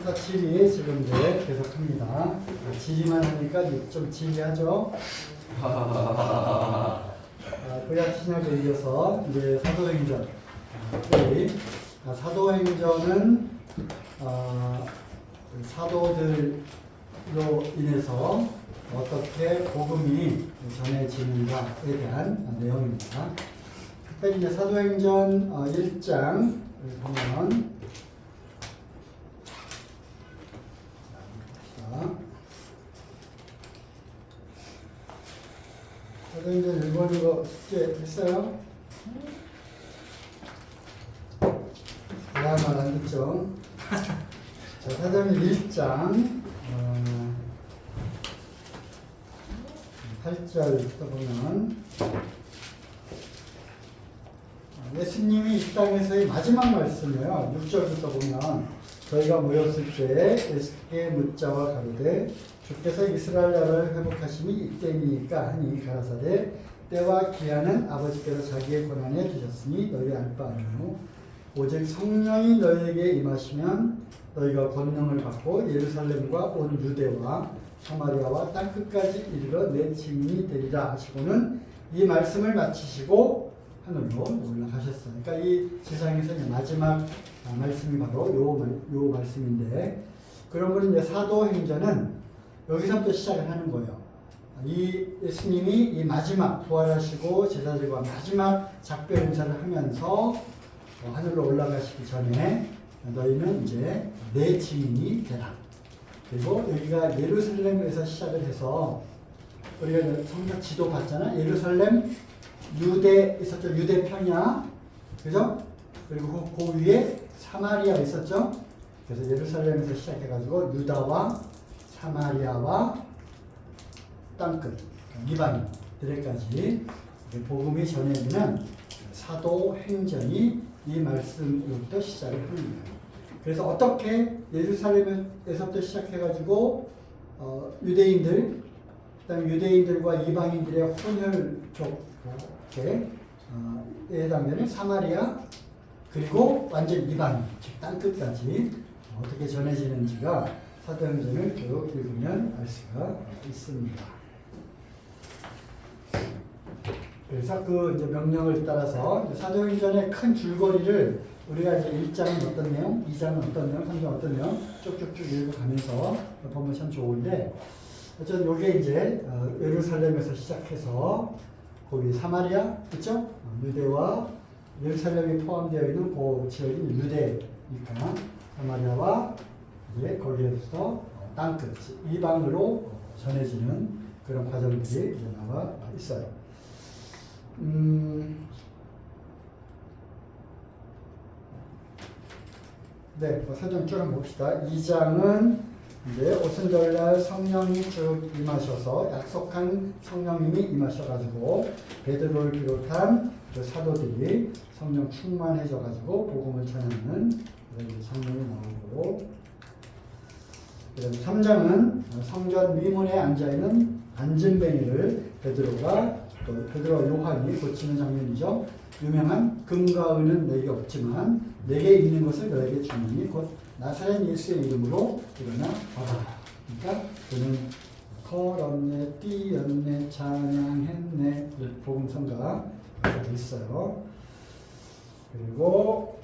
역사 지리 지금 이제 계속합니다. 지리만 하니까 좀 지리하죠. 구약 신약에 이어서 이제 사도행전. 사도행전은 사도들로 인해서 어떻게 복음이 전해지는가에 대한 내용입니다. 특별히 이제 사도행전 1장을 보면 사도행전 1번 이거 숙제 했어요? 말 안 듣죠? 자, 사도행전 1장 8절부터 보면 예수님이 이 땅에서의 마지막 말씀이에요. 6절부터 보면 저희가 모였을 때 예수께 묻자와 가로되 주께서 이스라엘 나라를 회복하심이 이때니까 하니 가라사대 때와 기한은 아버지께서 자기의 권한에 두셨으니 너희 알 바 아니요 오직 성령이 너희에게 임하시면 너희가 권능을 받고 예루살렘과 온 유대와 사마리아와 땅끝까지 이르러 내 증인이 되리라 하시고는 이 말씀을 마치시고 하늘로 올라가셨어요. 그러니까 이 세상에서 마지막 말씀이 바로 요 말씀인데, 그러면 이제 사도행전은 여기서부터 시작을 하는 거예요. 이 예수님이 이 마지막 부활하시고 제자들과 마지막 작별 인사를 하면서 하늘로 올라가시기 전에 너희는 이제 내 증인이 되라. 그리고 여기가 예루살렘에서 시작을 해서 우리가 성경 지도 봤잖아. 예루살렘 유대 있었죠. 유대 평야, 그죠? 그리고 그 위에 사마리아 있었죠. 그래서 예루살렘에서 시작해가지고 유다와 사마리아와 땅끝 이방인들에까지 복음이 전해지는 사도행전이 이 말씀으로부터 시작을 합니다. 그래서 어떻게 예루살렘에서부터 시작해가지고 유대인들, 그다음에 유대인들과 이방인들의 혼혈족에 해당되는 사마리아, 그리고 완전 이방인, 즉 땅끝까지 어떻게 전해지는지가 사도행전을 쭉 읽으면 알 수가 있습니다. 그래서 그 이제 명령을 따라서 사도행전의 큰 줄거리를 우리가 이제 1장은 어떤 내용, 2장은 어떤 내용, 3장은 어떤 내용 쭉쭉쭉 읽어가면서 보면 참 좋은데, 어쨌든 요게 이제 예루살렘에서 시작해서 거기 사마리아 있죠? 유대와 예루살렘이 포함되어 있는 그 지역인 유대니까 사마리아와 이제 거기에서 땅끝 이방으로 전해지는 그런 과정들이 이제 나와 있어요. 네, 사전 쭉 한번 봅시다. 2장은 이제 오순절날 성령이 쭉 임하셔서 약속한 성령님이 임하셔가지고 베드로를 비롯한 그 사도들이 성령 충만해져가지고 복음을 전하는 그런 장면이 나오고, 그다음에 3장은 성전 위문에 앉아있는 안진뱅이를 베드로가 또 베드로와 요한이 고치는 장면이죠. 유명한 금과 은은 내게 없지만 내게 있는 것을 너에게 주노니 곧 나사렛 예수의 이름으로 일어나 받아라. 그러니까 그는 걸었네, 뛰었네, 찬양했네, 복음성가 되어 있어요. 그리고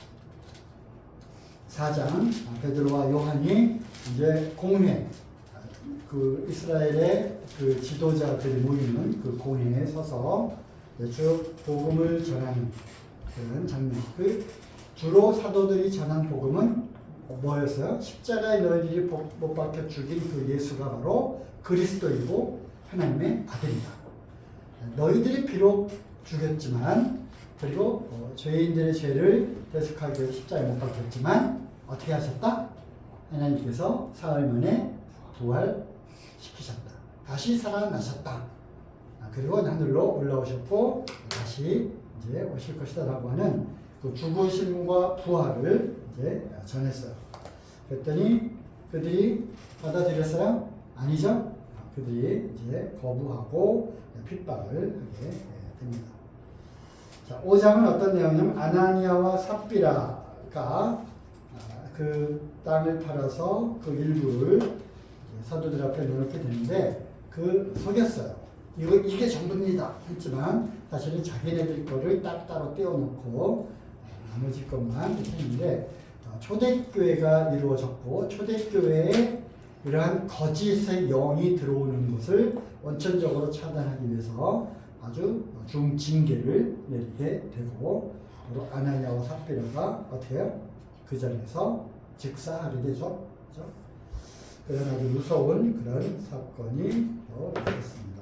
4장 베드로와 요한이 이제 공회, 그 이스라엘의 그 지도자들이 모이는 그 공회에 서서 쭉 복음을 전하는 그런 장면. 그 주로 사도들이 전한 복음은 뭐였어요? 십자가에 너희들이 못 박혀 죽인 그 예수가 바로 그리스도이고 하나님의 아들이다. 너희들이 비록 죽였지만, 그리고 죄인들의 죄를 대속하기 위해서 십자가에 못 박혔지만 어떻게 하셨다? 하나님께서 사흘 만에 부활시키셨다. 다시 살아나셨다. 그리고 하늘로 올라오셨고 다시 이제 오실 것이다 라고 하는 그 죽으심과 부활을 이제 전했어요. 그랬더니 그들이 받아들였어요? 아니죠? 그들이 이제 거부하고 핍박을 하게 됩니다. 자, 5장은 어떤 내용이냐면 아나니아와 삽비라가 그 땅을 팔아서 그 일부를 사도들 앞에 내놓게 되는데 그 속였어요. 이게 전부입니다 했지만 사실은 자기네들 거를 따로 떼어놓고 나머지 것만 이렇게 했는데 초대교회가 이루어졌고 초대교회에 이러한 거짓의 영이 들어오는 것을 원천적으로 차단하기 위해서 아주 중징계를 내리게 되고 바로 아나니아와 삽비라가 어떻게 해요? 그 자리에서 즉사하게 되죠. 그렇죠? 그런 아주 무서운 그런 사건이 있었습니다.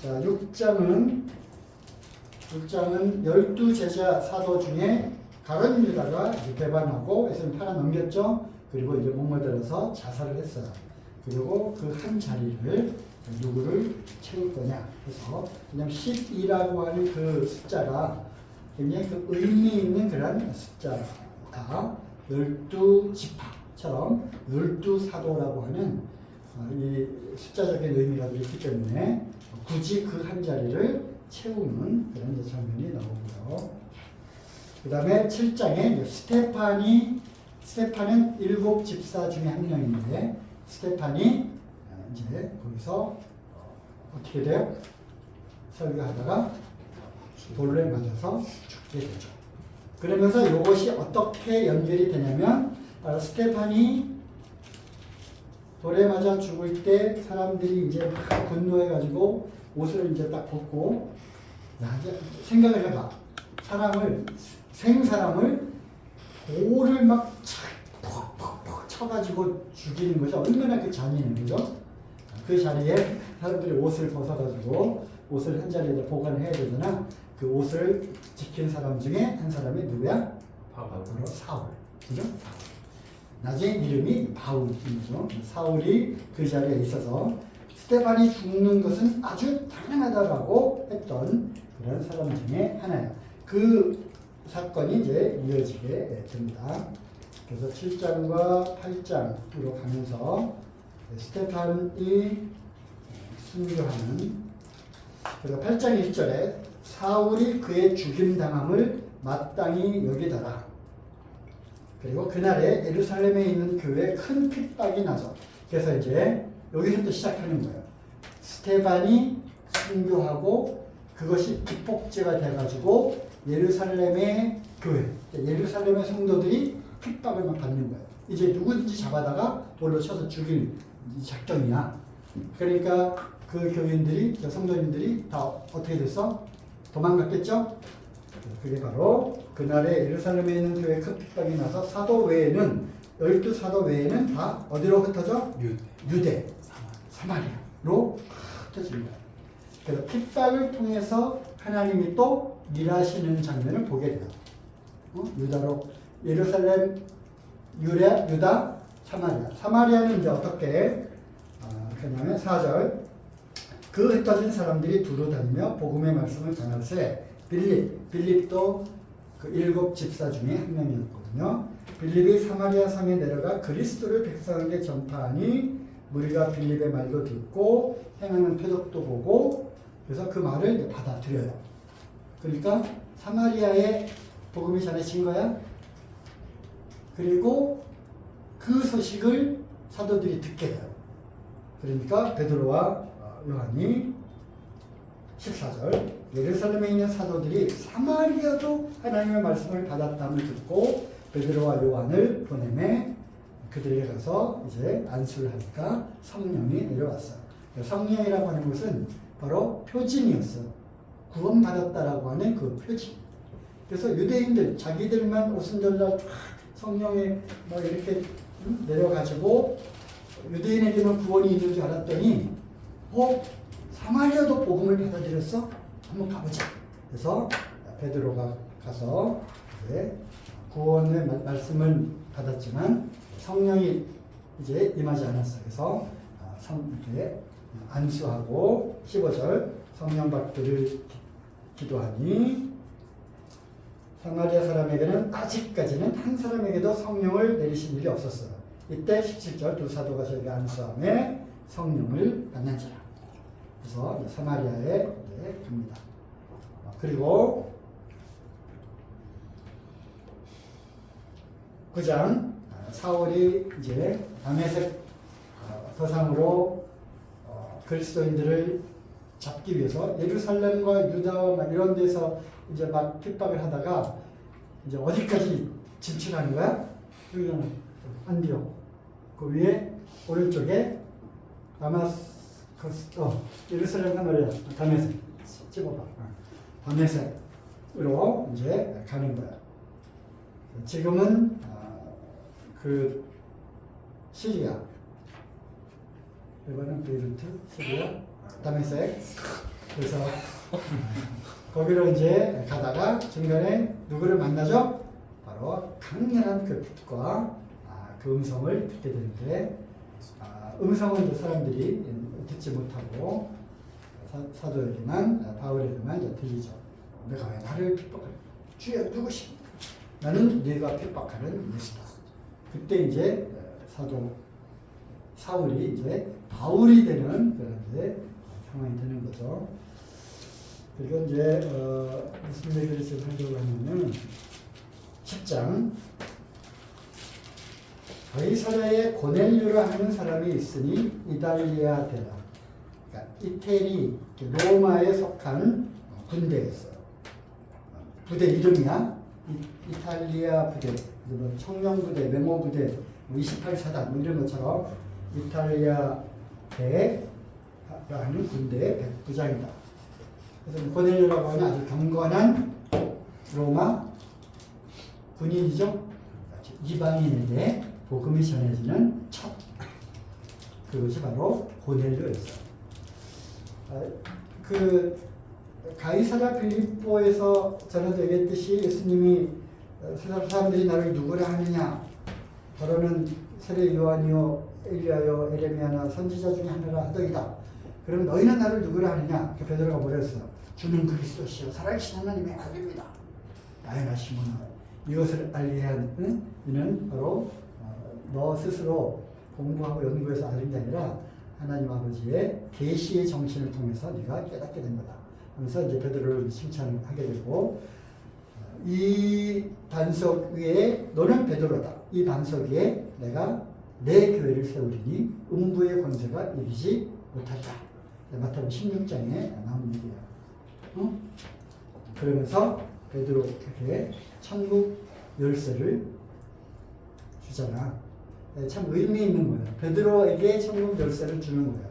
자, 6장은 12제자 사도 중에 가룟 유다가 배반하고 예수님 팔아 넘겼죠. 그리고 이제 목마들어서 자살을 했어요. 그리고 그 한 자리를 누구를 채울 거냐 해서 그냥 12라고 하는 그 숫자가 굉장히 그 의미 있는 그런 숫자다. 12지파처럼 12사도라고 하는 이 숫자적인 의미가 있기 때문에 굳이 그 한 자리를 채우는 그런 장면이 나오고요. 그 다음에 7장에 스테판은 7 집사 중에 한 명인데 스테판이 이제 거기서 어떻게 돼요? 설교하다가 돌에 맞아서 죽게 되죠. 그러면서 이것이 어떻게 연결이 되냐면 스테판이 돌에 맞아 죽을 때 사람들이 이제 막 분노해가지고 옷을 이제 딱 벗고 이제 생각을 해봐. 생사람을 돌을 막 퍽퍽퍽 쳐가지고 죽이는 거죠. 얼마나 그 잔인한 거죠. 그 자리에 사람들이 옷을 벗어가지고 옷을 한 자리에 보관해야 되잖아. 그 옷을 지킨 사람 중에 한 사람이 누구야? 바로 사울. 그죠? 나중에 이름이 바울이죠. 사울이 그 자리에 있어서 스테반이 죽는 것은 아주 당연하다라고 했던 그런 사람 중에 하나예요. 그 사건이 이제 이어지게 됩니다. 그래서 7장과 8장으로 가면서 스테판이 순교하는 그래서 8장 1절에 사울이 그의 죽임당함을 마땅히 여기더라. 그리고 그날에 예루살렘에 있는 교회에 큰 핍박이 나서 그래서 이제 여기서부터 시작하는 거예요. 스테반이 순교하고 그것이 기폭제가 돼가지고 예루살렘의 교회, 예루살렘의 성도들이 핍박을 막 받는 거예요. 이제 누구든지 잡아다가 돌로 쳐서 죽일 작정이야. 그러니까 그 교인들이, 성도님들이 다 어떻게 됐어? 도망갔겠죠? 그게 바로 그날에 예루살렘에 있는 교회에 큰 핍박이 나서 사도 외에는 12사도 외에는 다 어디로 흩어져? 유대, 사마리아로 흩어집니다. 그래서 핍박을 통해서 하나님이 또 일하시는 장면을 보게 돼요. 유다로 예루살렘, 유다, 사마리아. 사마리아는 이제 어떻게 하냐면 4절 그 흩어진 사람들이 두루 다니며 복음의 말씀을 전할세 빌립도 그 7 집사 중에 한 명이었거든요. 빌립이 사마리아 성에 내려가 그리스도를 백성에게 전파하니 무리가 빌립의 말도 듣고 행하는 표적도 보고 그래서 그 말을 받아들여요. 그러니까 사마리아에 복음이 전해진 거야. 그리고 그 소식을 사도들이 듣게 돼요. 그러니까 베드로와 요한이 14절 예루살렘에 있는 사도들이 사마리아도 하나님의 말씀을 받았다는 듣고 베드로와 요한을 보내매 그들에게 가서 이제 안수를 하니까 성령이 내려왔어요. 성령이라고 하는 것은 바로 표징이었어요. 구원받았다라고 하는 그 표징. 그래서 유대인들 자기들만 오순절날 성령에 뭐 이렇게 내려가지고 유대인에게는 구원이 있는 줄 알았더니 사마리아도 복음을 받아들였어? 한번 가보자. 그래서 베드로가 가서 이제 구원의 말씀을 받았지만 성령이 이제 임하지 않았어요. 그래서 이렇게 안수하고 15절 성령 받기를 기도하니 사마리아 사람에게는 아직까지는 한 사람에게도 성령을 내리신 일이 없었어요. 이때 17절 두 사도가 저에게 안수함에 성령을 만난지라. 그래서 사마리아에 갑니다. 그리고 9장 사울이 이제 다메섹 도상으로 그리스도인들을 잡기 위해서 예루살렘과 유다와 막 이런 데서 이제 막 핍박을 하다가 이제 어디까지 진출하는 거야? 여기는 안디옥. 그 위에 오른쪽에 예루살렘과 말이야. 다메섹. 찍어봐. 다메섹으로 이제 가는 거야. 지금은 그 시리아, 이번엔 베이루트, 시리아, 다메섹. 그래서 거기로 이제 가다가 중간에 누구를 만나죠? 바로 강렬한 그 빛과 그 음성을 듣게 되는데, 음성은 사람들이 듣지 못하고 사도에게만, 바울에게만 이제 들리죠. 내가 왜 나를 핍박하냐? 주여 누구십니까? 나는 네가 핍박하는 예수다. 그때 이제 사도 사울이 이제 바울이 되는 그런 이제 상황이 되는 거죠. 그리고 이제 무슨 얘기를 지금 하려고 하냐면 10장 가이사랴에 고넬료라 하는 사람이 있으니 이달리아 대라. 그러니까 이태리 로마에 속한 군대였어요. 부대 이름이야. 이탈리아 부대, 청령 부대, 메모 부대, 28사단 뭐 이런 것처럼 이탈리아 대라는 군대의 백부장이다. 그래서 고넬료라고 하는 아주 경건한 로마 군인이죠. 이방인에게 복음이 전해지는 첫 그것이 바로 고넬료였어요. 그 가이사랴 빌립보에서 전에도 얘기했듯이 예수님이 사람들이 나를 누구라 하느냐, 더러는 세례 요한이요 엘리야요 에레미야나 선지자 중에 하나라 하더이다. 그러면 너희는 나를 누구라 하느냐? 그 베드로가 뭐라 했어요? 주는 그리스도시요 살아계신 하나님의 아들입니다. 나의 시몬아, 이것을 알리야 하는 이는 바로 너 스스로 공부하고 연구해서 아는 게 아니라 하나님 아버지의 계시의 정신을 통해서 네가 깨닫게 된 거다. 하면서 이제 베드로를 칭찬하게 되고, 이 반석 위에 너는 베드로다. 이 반석 위에 내가 내 교회를 세우리니 음부의 권세가 이기지 못하리라. 마태복음 16장에 나온 얘기예요. 그러면서 베드로에게 천국 열쇠를 주잖아. 참 의미 있는 거예요. 베드로에게 천국 열쇠를 주는 거예요.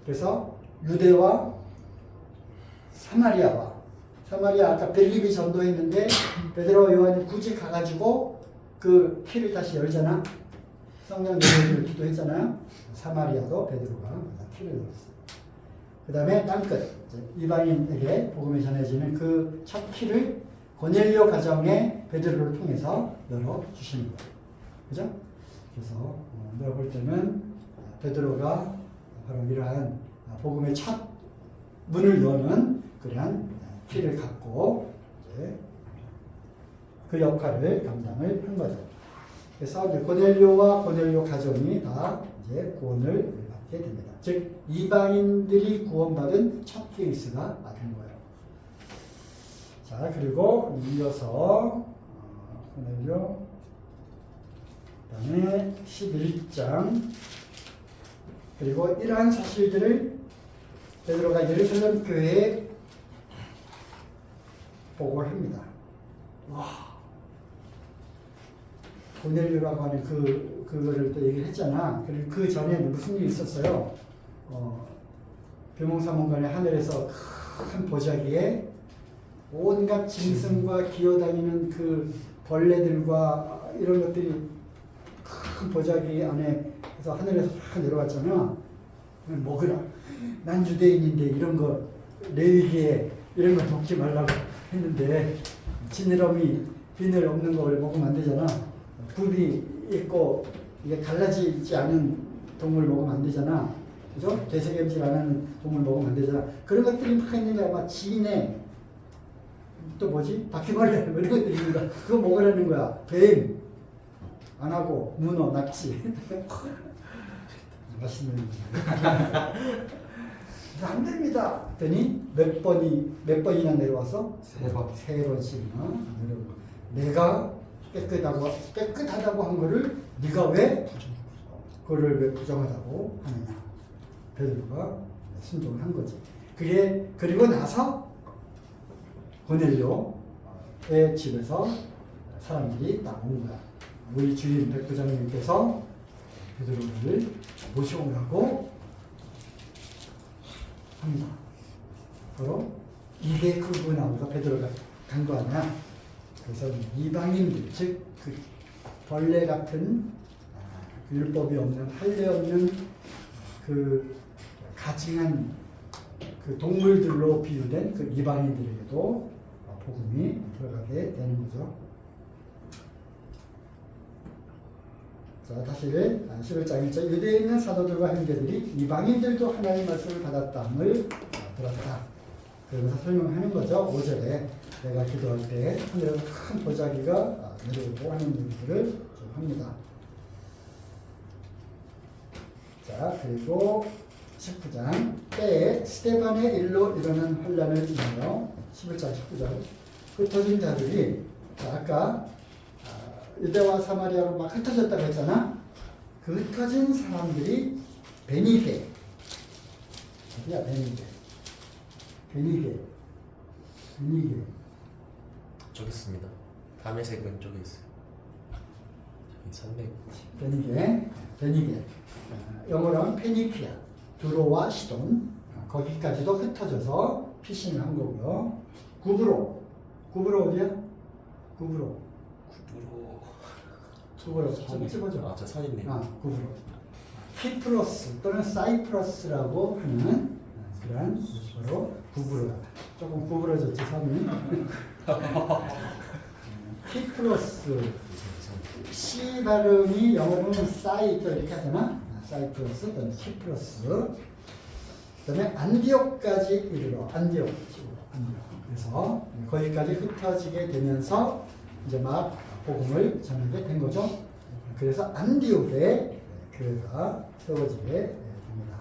그래서 유대와 사마리아 아까 벨립이 전도했는데 베드로와 요한이 굳이 가가지고 그 키를 다시 열잖아. 성령 내리기를 기도했잖아요. 사마리아도 베드로가 키를 열었어요. 그 다음에 땅끝 이방인에게 복음이 전해지는 그 첫 키를 고넬료 가정의 베드로를 통해서 열어 주시는 거예요. 그죠? 그래서 내가 볼 때는 베드로가 바로 이러한 복음의 첫 문을 여는 그러한 키를 갖고 이제 그 역할을 감당을 한 거죠. 그래서 이제 고넬료와 고넬료 가정이 다 이제 구원을 받게 됩니다. 즉 이방인들이 구원받은 첫 케이스가 된 거예요. 자, 그리고 이어서 고넬료 그다음에 11장 그리고 이러한 사실들을 베드로가 예루살렘 교회에 보고를 합니다. 와, 고넬료라고 하는 그거를 또 얘기를 했잖아. 그리고 그 전에 무슨 일이 있었어요? 비몽사몽간에 하늘에서 큰 보자기에 온갖 짐승과 기어다니는 그 벌레들과 이런 것들이 큰 보자기 안에서 하늘에서 다 내려왔잖아. 먹으라. 난 유대인인데 이런 거 레위기에 이런 거 먹지 말라고 했는데 지느러미 비늘 없는 걸 먹으면 안 되잖아. 굽이 있고 이게 갈라지지 않은 동물 먹으면 안 되잖아. 그죠? 되새김질 안 하는 동물 먹으면 안 되잖아. 그런 것들이 막 있는데 아마 지네 또 뭐지? 바퀴벌레 뭐 이런 것들이 있는다. 그거 먹으라는 거야. 뱀 안 하고 문어, 낙지 맛있는 안 됩니다. 그랬더니 몇 번이나 내려와서? 세 번씩이나 내려오고 내가 깨끗하다고 한 거를 네가 왜 그거를 왜 부정하다고 하느냐. 베드로가 순종을 한 거지. 그리고 나서 고넬료의 집에서 사람들이 딱 온 거야. 우리 주인 백부장님께서 베드로를 모셔오라고 합니다. 바로 이게 그구나. 베드로가 간 거 아니야. 그래서 이방인들, 즉 그 벌레 같은 율법이 없는 할례 없는 그 가증한 그 동물들로 비유된 그 이방인들에게도 복음이 들어가게 되는 거죠. 자, 다시 11장 1절. 유대에 있는 사도들과 형제들이 이방인들도 하나님의 말씀을 받았다함을 들었다. 그러면서 설명하는 거죠. 5절에 내가 기도할 때 하늘에서 큰 보자기가 내려오고 하는 얘기들을 좀 합니다. 자, 그리고 19장 때에 스데반의 일로 일어난 환란을 인하여 11장 19절 흩어진 자들이 아까 유대와 사마리아로 막 흩어졌다고 했잖아. 그 흩어진 사람들이 베니게 어디야? 베니게 저기 있습니다. 담에색은 쪽에 있어요. 저기 산맥. 베니게 영어로는 페니키아, 두로와 시돈 거기까지도 흩어져서 피신을 한 거고요. 구브로 어디야? 구브로 좀 찍어줘. 저 선 있네요. 구브로. 키프로스 또는 사이프러스라고 하는 그런 바로 구브로. 조금 구부러졌지 섬이. 키프로스. C 발음이 영어로는 사이 또 이렇게 하잖아. 사이프러스 또는 키프로스. 그다음에 안디옥까지 이르러 안디옥. 그래서 거기까지 흩어지게 되면서 이제 막 복음을 전하게 된 거죠. 그래서 안디옥에 교회가 세워지게 됩니다.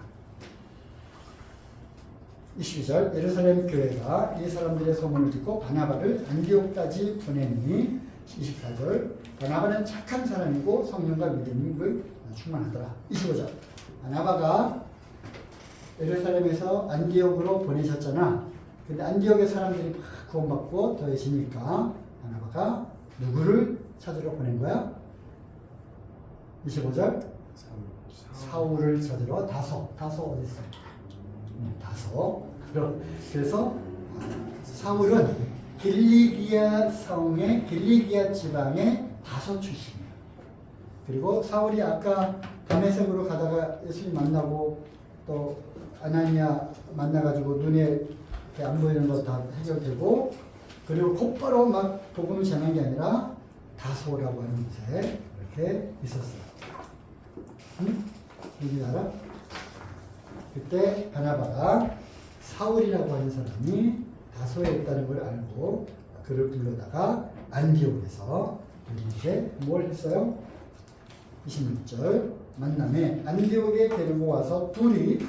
22절 예루살렘 교회가 이 사람들의 소문을 듣고 바나바를 안디옥까지 보내니 24절 바나바는 착한 사람이고 성령과 믿음을 충만하더라. 25절 바나바가 예루살렘에서 안디옥으로 보내셨잖아. 근데 안디옥의 사람들이 막 구원받고 더해지니까 바나바가 누구를 찾으러 보낸 거야? 25절 사울을 찾으러 다소 어디 있어? 다소. 그래서 사울은 길리기아 성의 길리기아 지방의 다소 출신이에요. 그리고 사울이 아까 다메섹으로 가다가 예수님 만나고 또 아나니아 만나가지고 눈에 안 보이는 거 다 해결되고 그리고 곧바로 막 복음을 전한 게 아니라 다소라고 하는 곳에 이렇게 있었어요. 응? 누구 알아? 그때 바나바가 사울이라고 하는 사람이 다소에 있다는 걸 알고 그를 불러다가 안디옥에서 우리에게 뭘 했어요? 26절 만남에 안디옥에 데리고 와서 둘이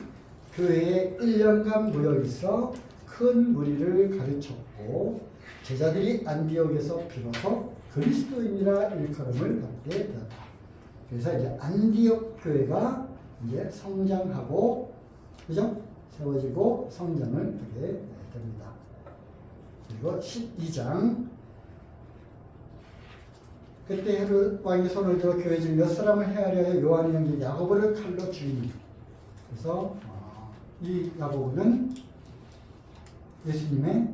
교회에 1년간 모여 있어 큰 무리를 가르쳤고 제자들이 안디옥에서 비로소 그리스도인이라 일컬음을 받게 되었다. 그래서 이제 안디옥 교회가 이제 성장하고 그죠? 세워지고 성장을 하게 됩니다. 그리고 12장 그때 헤롯 왕이 손을 들어 교회 중 몇 사람을 해하려 해 요한의 형제 야고보를 칼로 죽이니 그래서 이 야고보는 예수님의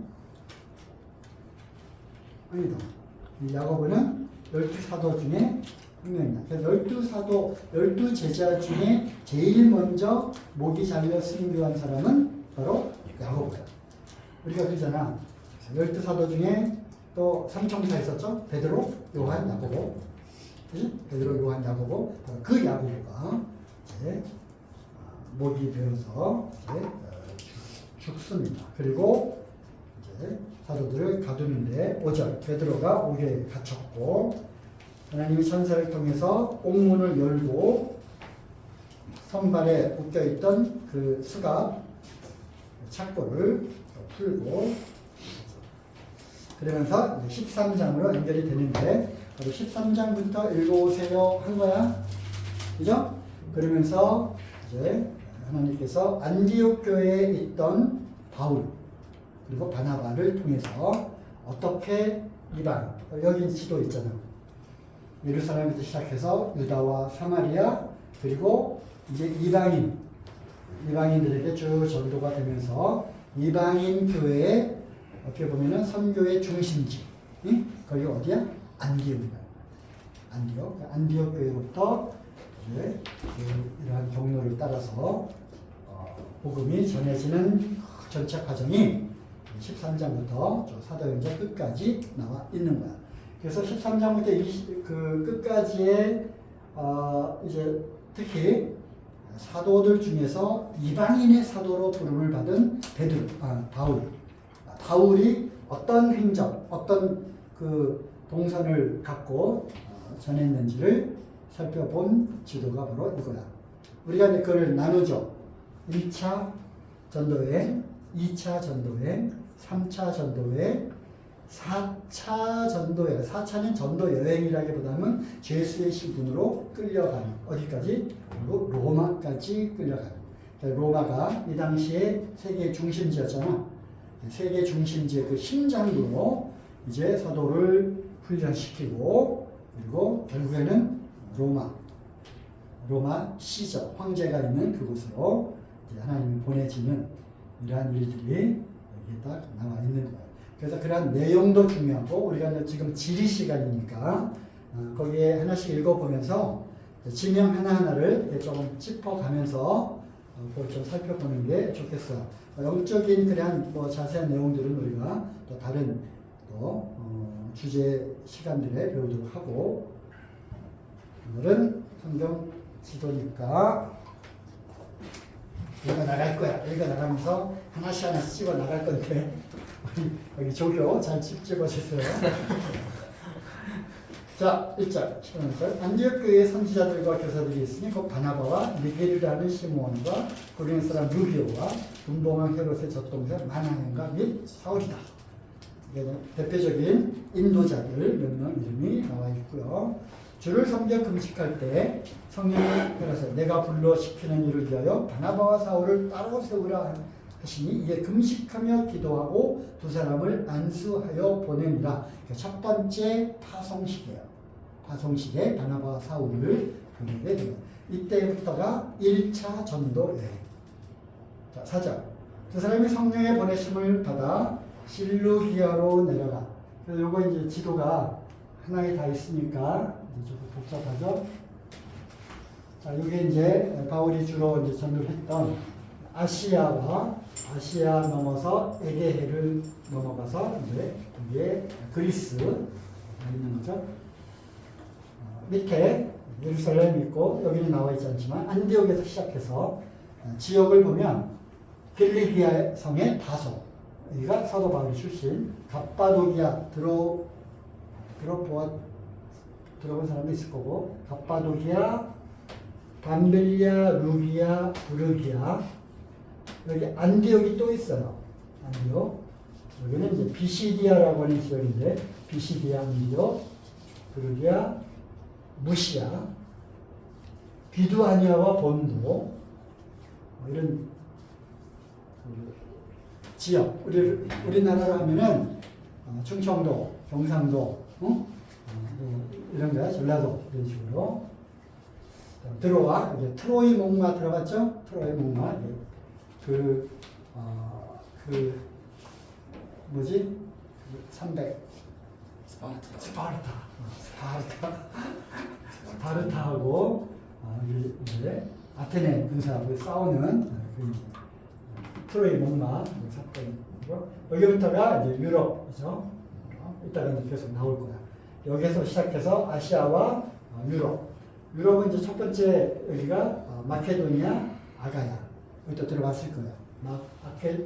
아니다. 이 야고보는 12사도 중에 한 명이다. 그래서 12사도, 12제자 중에 제일 먼저 목이 잘려 순교한 사람은 바로 야고보야. 우리가 그러잖아. 12사도 중에 또 삼총사 있었죠? 베드로, 요한, 야고보. 그치? 베드로, 요한, 야고보. 그 야고보가 이제 목이 베어서 이제 죽습니다. 그리고 이제 사도들을 가두는데 5절 베드로가 옥에 갇혔고 하나님이 천사를 통해서 옥문을 열고 선발에 묶여있던 그 수갑 착고를 풀고 그러면서 13장으로 연결이 되는데 바로 13장부터 읽어오세요 한 거야. 그죠? 그러면서 이제 하나님께서 안디옥 교회에 있던 바울 그리고 바나바를 통해서 어떻게 이방 여기 지도 있잖아. 예루살렘에서 시작해서 유다와 사마리아 그리고 이제 이방인들에게 쭉 전도가 되면서 이방인 교회에 어떻게 보면은 선교의 중심지. 응? 거기가 어디야? 안디옥이야. 안디옥 교회로부터 이제 이러한 경로를 따라서 복음이 전해지는 전체 과정이 13장부터 사도행전 끝까지 나와 있는 거야. 그래서 13장부터 그 끝까지의 이제 특히 사도들 중에서 이방인의 사도로 부름을 받은 바울이 어떤 행적, 어떤 그 동선을 갖고 전했는지를 살펴본 지도가 바로 이거야. 우리가 이제 그걸 나누죠. 1차 전도여행, 2차 전도여행, 3차 전도여행, 4차 전도여행. 4차는 전도여행이라기보다는 죄수의 신분으로 끌려가는 어디까지? 그리고 로마까지 끌려가는. 로마가 이 당시에 세계의 중심지였잖아. 세계 중심지의 그 심장부로 이제 사도를 훈련시키고 그리고 결국에는 로마 시저 황제가 있는 그곳으로 이제 하나님이 보내지는 이러한 일들이 여기에 딱 나와 있는 거예요. 그래서 그러한 내용도 중요하고 우리가 이제 지금 지리 시간이니까 거기에 하나씩 읽어보면서 지명 하나하나를 조금 짚어가면서 그걸 좀 살펴보는 게 좋겠어요. 영적인 그냥 뭐 자세한 내용들은 우리가 또 다른 또 주제 시간들에 배우도록 하고 오늘은 성경 지도니까 읽어 나갈 거야. 읽어 나가면서 하나씩 찍어 나갈 건데 여기 조교 잘 집어주세요. 자, 1절, 15절. 안디옥 교회의 선지자들과 교사들이 있으니 곧 바나바와 니게르라는 시므온과 고린도 사람 루기오와 분봉왕 헤롯의 젖동생 마나현과 및 사울이다. 이게 대표적인 인도자들 몇 명 이름이 나와 있고요. 주를 섬겨 금식할 때 성령이 그래서 내가 불러 시키는 일을 위하여 바나바와 사울을 따로 세우라 하시니 이게 금식하며 기도하고 두 사람을 안수하여 보내니라. 첫 번째 파송식이에요. 파송식에 바나바와 사울을 보내게 돼요. 이때부터가 1차 전도 여행. 자, 4절. 두 사람이 성령의 보내심을 받아 실루기아로 내려가. 그래서 요거 이제 지도가 하나에 다 있으니까 이제 조금 복잡하죠. 자, 이게 이제 바울이 주로 이제 전도를 했던 아시아 넘어서 에게해를 넘어가서 이제 이게 그리스 있는 거죠. 밑에 예루살렘 있고 여기는 나와 있지 않지만 안디옥에서 시작해서 지역을 보면 길리기아 성의 다소 여기가 사도 바울이 출신 갑바도기아 들어본 사람도 있을 거고 갑바도기아 밤벨리아 루기아 부르기아 여기 안디옥이 또 있어요. 안디옥 여기는 이제 비시디아라고 하는 지역인데 비시디아 안디옥 부르기아 무시아 비두아니아와 본도 이런 지역 우리나라로 하면은 충청도 경상도 이런 거야 전라도 이런 식으로 들어와 이제 트로이 목마 들어갔죠. 트로이 목마 그 뭐지 300 스파르타하고 이제 아테네 군사하고 싸우는 그 트로이 목마 사건이고 여기부터가 이제 유럽이죠. 이따가 이제 계속 나올 거야. 여기서 시작해서 아시아와 유럽은 이제 첫 번째 여기가 마케도니아 아가야 여기 또 들어봤을 거야.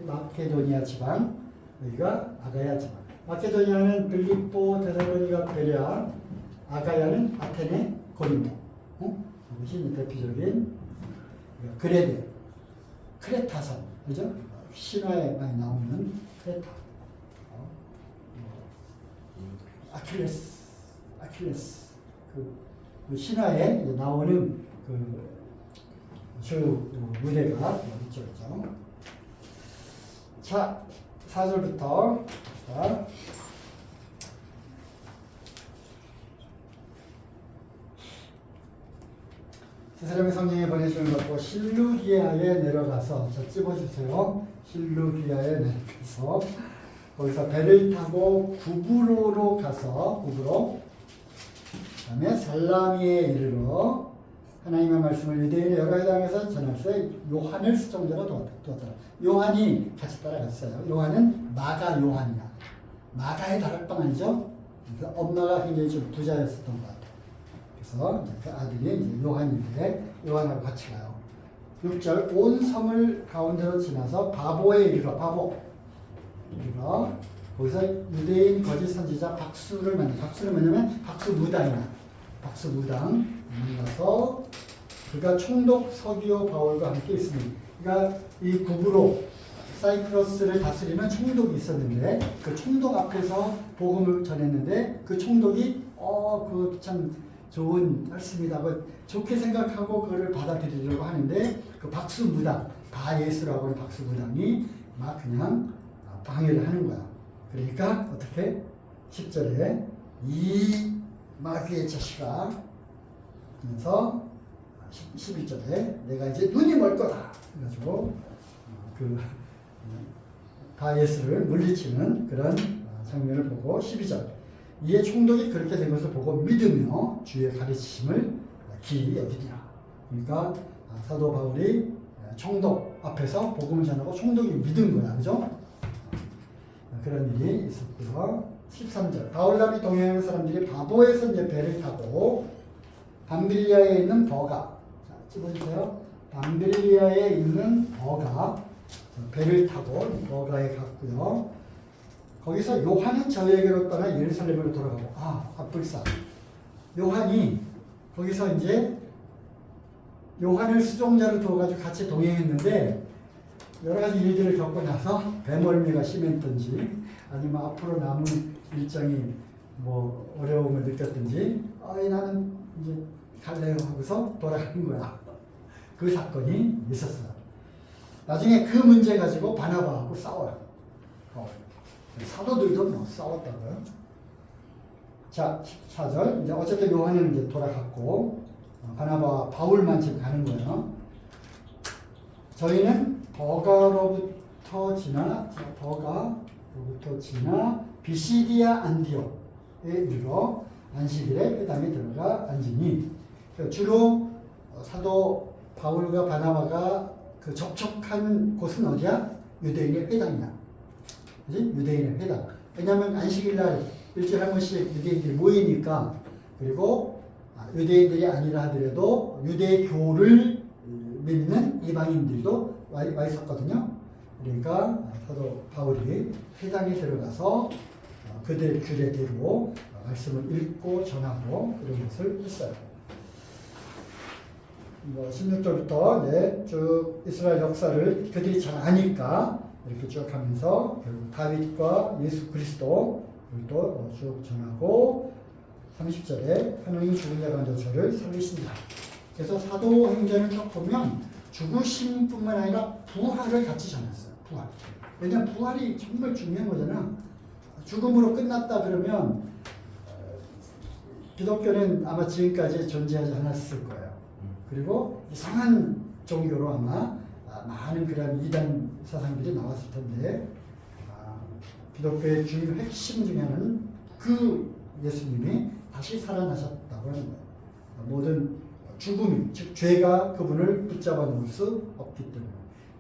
마케도니아 지방 여기가 아가야 지방. 마케도니아는 빌립보, 데살로니가, 베레아, 아가야는 아테네, 고린도. 이것이 대표적인 그레데, 크레타선, 그죠? 신화에 많이 나오는 크레타. 아킬레스 그 신화에 나오는 주 무대가 이쪽이죠. 자, 4절부터 자, 세사람의 성령의 보내심을 받고 실루기아에 내려가서 자 찝어주세요. 실루기아에 내려가서 거기서 배를 타고 구브로로 가서 구브로 그다음에 살라미에 이르러 하나님의 말씀을 유대인의 여러 해당에서 전할세 요한을 수종자로 두었더라. 요한이 같이 따라갔어요. 요한은 마가 요한이야. 마가의 다락방 아니죠? 그래서 엄마가 굉장히 좀 부자였었던 것 같아요. 그래서 이제 그 아들이 이제 요한인데 요한하고 같이 가요. 6절 온 섬을 가운데로 지나서 바보에 이르러 이르러 거기서 유대인 거짓 선지자 박수를 만나. 박수를 뭐냐면 박수무당이야. 박수무당 만나서 그가 총독 서기오 바울과 함께 있으니 그러니까 이 구브로 사이프러스를 다스리는 총독이 있었는데 그 총독 앞에서 복음을 전했는데 그 총독이 그거 참 좋은 말씀이다. 좋게 생각하고 그거를 받아들이려고 하는데 그 박수무당 바예수라고 하는 박수무당이 막 그냥 방해를 하는 거야. 그러니까 어떻게 10절에 이 마귀의 자식아 하면서 11절에 내가 이제 눈이 멀 거다 그래가지고 그 바예스를 물리치는 그런 장면을 보고 12절 이에 총독이 그렇게 된 것을 보고 믿으며 주의 가르치심을 기이 여기니라. 그러니까 사도 바울이 총독 앞에서 복음을 전하고 총독이 믿은 거야. 그죠? 그런 일이 있었고요. 13절 바울람이 동행하는 사람들이 바보에서 이제 배를 타고 밤빌리아에 있는 버가 자, 찍어주세요. 밤빌리아에 있는 버가 배를 타고 버가에 갔고요. 거기서 요한은 저에게로 떠나 예루살렘으로 돌아가고 앞불사 요한이 거기서 이제 요한을 수종자로 두어가지고 같이 동행했는데 여러 가지 일들을 겪고 나서 배멀미가 심했던지 아니면 앞으로 남은 일정이 뭐 어려움을 느꼈던지 나는 이제 갈래요 하고서 돌아가는 거야. 그 사건이 있었어요. 나중에 그 문제 가지고 바나바하고 싸워요. 사도들도 뭐 싸웠다고요. 자, 14절 이제 어쨌든 요한은 이제 돌아갔고 바나바와 바울만 지금 가는 거예요. 저희는 버가로부터 지나 비시디아 안디옥에 이르러 안식일에 회당에 들어가 앉으니 주로 사도 바울과 바나바가 그 접촉한 곳은 어디야? 유대인의 회당이야. 그지? 유대인의 회당. 왜냐하면 안식일날 일주일에 한 번씩 유대인들이 모이니까 그리고 유대인들이 아니라 하더라도 유대교를 믿는 이방인들도 와 있었거든요. 그러니까 사도 바울이 회당에 들어가서 그들 규례대로 말씀을 읽고 전하고 그런 것을 했어요. 16절부터 쭉 이스라엘 역사를 그들이 잘 아니까 이렇게 쭉 하면서 결국 다윗과 예수 그리스도를 또 쭉 전하고 30절에 하나님 죽은 자 가운데 저를 살리신다. 그래서 사도행전을 쭉 보면 죽으심뿐만 아니라 부활을 같이 전했어요. 부활. 왜냐하면 부활이 정말 중요한 거잖아. 죽음으로 끝났다 그러면 기독교는 아마 지금까지 존재하지 않았을 거예요. 그리고 이상한 종교로 아마 많은 그런 이단 사상들이 나왔을 텐데 기독교의 중요 핵심 중에 하나는 그 예수님이 다시 살아나셨다고 하는 거예요. 모든 죽음이 즉 죄가 그분을 붙잡아 놓을 수 없기 때문에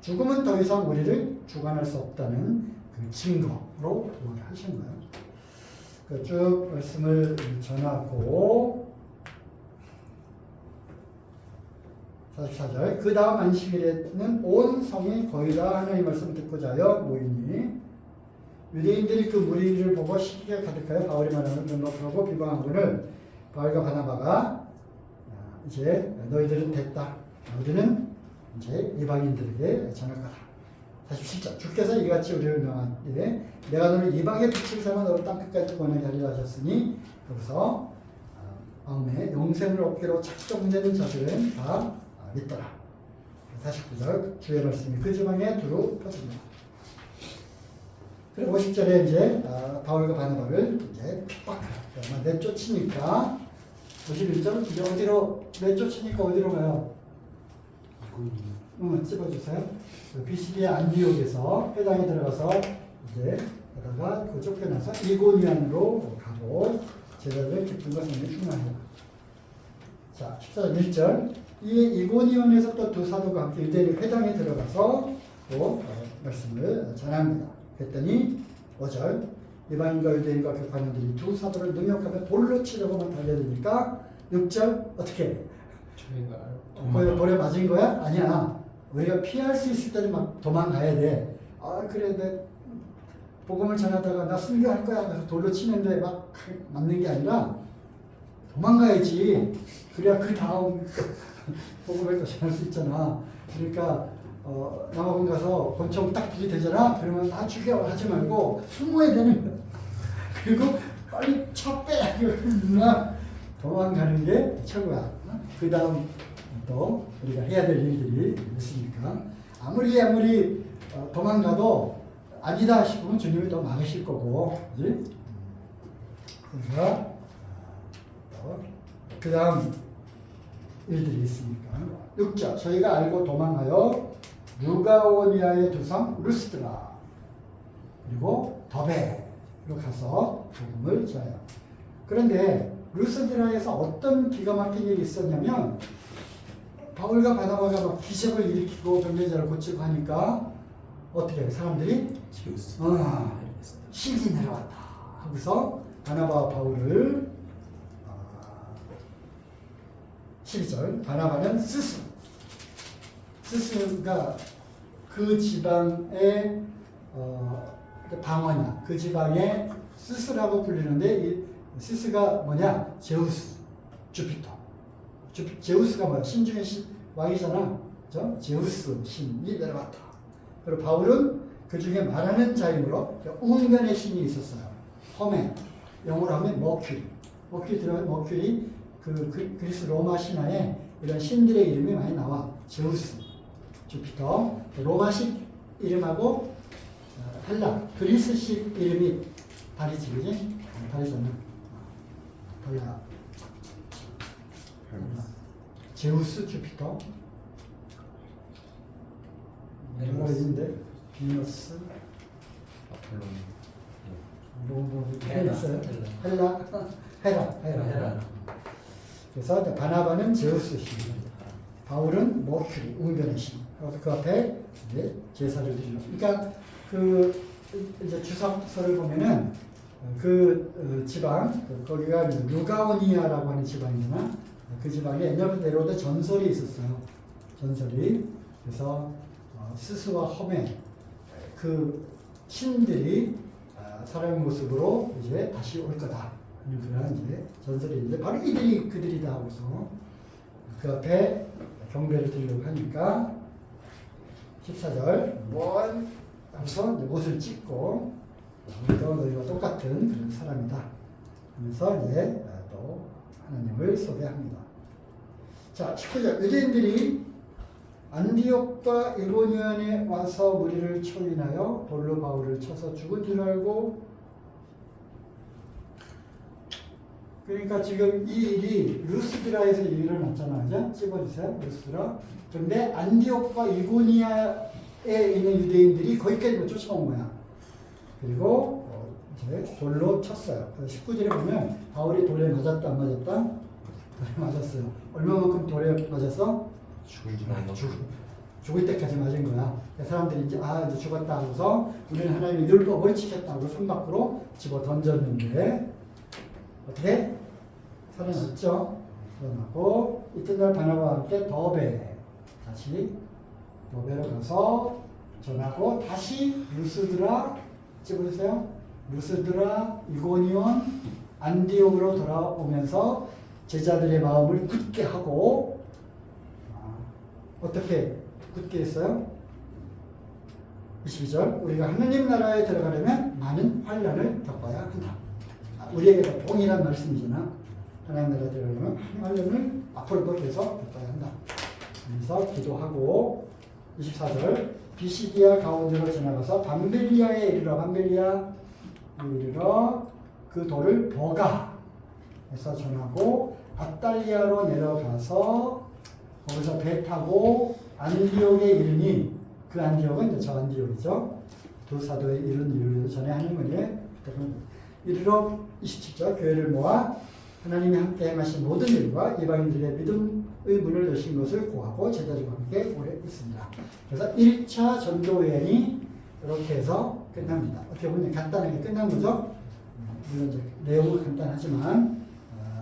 죽음은 더 이상 우리를 주관할 수 없다는 그 증거로 그렇게 하신 거예요. 쭉 말씀을 전하고 44절 그 다음 안식일에는 온 성이 거의 다 하나님의 말씀 듣고자 하여 모이니 유대인들이 그 무리를 보고 시기가 가득하여 바울이 말하는 눈높이하고 비방하고는 바울과 바나바가 이제 너희들은 됐다. 우리는 이제 이방인들에게 전할 거다. 47절 주께서 이같이 우리를 명하되 내가 너를 이방의 빛을 삼아 너를 땅끝까지 구원하게 하리라 하셨으니 여기서 다음에 영생을 얻기로 작정되는 자들은 다 믿더라. 49절 주의 말씀이 그 지방에 두루 퍼집니다. 그리고 50절에 이제 바울과 바나바를 이제 핍박하라. 내쫓으니까 51절 이제 어디로 내쫓으니까 어디로 가요? 찝어주세요. 비시디아 안디옥에서 회당에 들어가서 이제 그러다가 그 쫓겨나서 이고니안으로 가고 제자들의 기쁨과 성령이 충만하다. 자, 14절 1절 이 이고니온에서 또 두 사도가 함께 유대인 회당에 들어가서 또 말씀을 전합니다. 그랬더니 5절 이방인과 유대인과 격파는들이 두 사도를 능욕하며 돌로 치려고만 달려드니까 6절 어떻게 해? 돌에 맞은 거야? 아니야. 우리가 피할 수 있을 때는 막 도망가야 돼. 아 그래 내 복음을 전하다가 나 순교할 거야. 그래서 돌로 치는데 막 맞는 게 아니라 도망가야지. 그래야 그 다음 복음을 또 전할 수 있잖아. 그러니까 남아공 가서 권총 딱 들이대잖아. 그러면 다 죽여 하지 말고 숨어야 되는 거야. 그리고 빨리 쳐 빼. 도망가는 게 최고야. 그 다음 또 우리가 해야 될 일들이 있으니까 아무리 도망가도 아니다 싶으면 주님이 또 막으실 거고, 그지? 그래서 그 다음 일들이 있으니까 6절 저희가 알고 도망하여 루가오니아의 두 성 루스드라 그리고 더베로 가서 복음을 전해요. 그런데 루스드라에서 어떤 기가 막힌 일이 있었냐면 바울과 바나바가 막 기적을 일으키고 병자를 고치고 하니까 어떻게 해요? 사람들이 신이 내려왔다 하고서 바나바와 바울을 12절 바나바는 스스가 그 지방의 방언이야. 그 지방의 스스라고 불리는데 이 스스가 뭐냐? 제우스, 주피터. 제우스가 뭐야? 신 중에 왕이잖아. 그죠? 제우스 신이 내려왔다. 그리고 바울은 그 중에 말하는 자이므로 운변의 신이 있었어요. 험에 영어로 하면 머큐리. 머큐리 들어가면 머큐리 그 그리스 로마 신화에 이런 신들의 이름이 많이 나와. 제우스, 주피터, 로마식 이름하고 헬라, 그리스식 이름이 다르지, 그지? 다르잖아. 달라. 제우스, 주피터. 뭐가 있는데? 비너스, 헤라. 그래서 바나바는 제우스 신, 바울은 머큐리, 운변의 신. 그래서 그 앞에 이제 제사를 드리는. 그러니까 그 이제 주석서를 보면은 그 지방 거기가 루가오니아라고 하는 지방이잖아. 그 지방에 옛날부터 내려오던 전설이 있었어요. 전설이. 그래서 스스와 험에 그 신들이 사람의 모습으로 이제 다시 올 거다 하는 그런 이제 전설이 있는데 바로 이들이 그들이다 하고서 그 앞에 경배를 드리려고 하니까 14절 뭘 하면서 옷을 찢고 너희와 똑같은 그런 사람이다 하면서 이제 또 하나님을 소개합니다. 자 19절 유대인들이 안디옥과 이고니온에 와서 무리를 초인하여 돌로 바울을 쳐서 죽은 줄 알고, 그러니까 지금 이 일이 루스드라에서 일어났잖아. 그죠? 찍어주세요. 루스드라. 그런데 안디옥과 이고니아에 있는 유대인들이 거기까지 쫓아온 거야. 그리고 이제 돌로 쳤어요. 그래서 19절에 보면 바울이 돌에 맞았다 안 맞았다? 돌에 맞았어요. 얼마만큼 돌에 맞았어? 죽을 때까지 맞은 거야. 사람들이 이제 이제 죽었다 하고서 우리는 하나님의 율법을 지켰다고 손 밖으로 집어 던졌는데 어떻게? 살아났죠. 살아나고 이튿날 바나바와 함께 다시 더베로 가서 전하고 다시 루스드라 찍어주세요. 루스드라, 이고니온, 안디옥으로 돌아오면서 제자들의 마음을 굳게 하고 어떻게 굳게 했어요? 22절 우리가 하느님 나라에 들어가려면 많은 환난을 겪어야 한다. 우리에게도 동일한 말씀이잖아. 하나님 나라 들어가려면 하나님을 앞으로도 계속 붙어야 한다. 그래서 기도하고 24절 비시디아 가운데로 지나가서 밤벨리아에 이르러 밤벨리아에 이르러 그 돌을 버가에서 전하고 아달리아로 내려가서 거기서 배 타고 안디옥에 이르니 그 안디옥은 이제 저 안디옥이죠. 두 사도의 이런 일을 전에 하나님을 이르러 27절 교회를 모아 하나님이 함께 행하신 모든 일과 이방인들의 믿음의 문을 여신 것을 고하고 제자들과 함께 오래 있습니다. 그래서 1차 전도 여행이 이렇게 해서 끝납니다. 어떻게 보면 간단하게 끝난 거죠. 물론 이제 내용은 간단하지만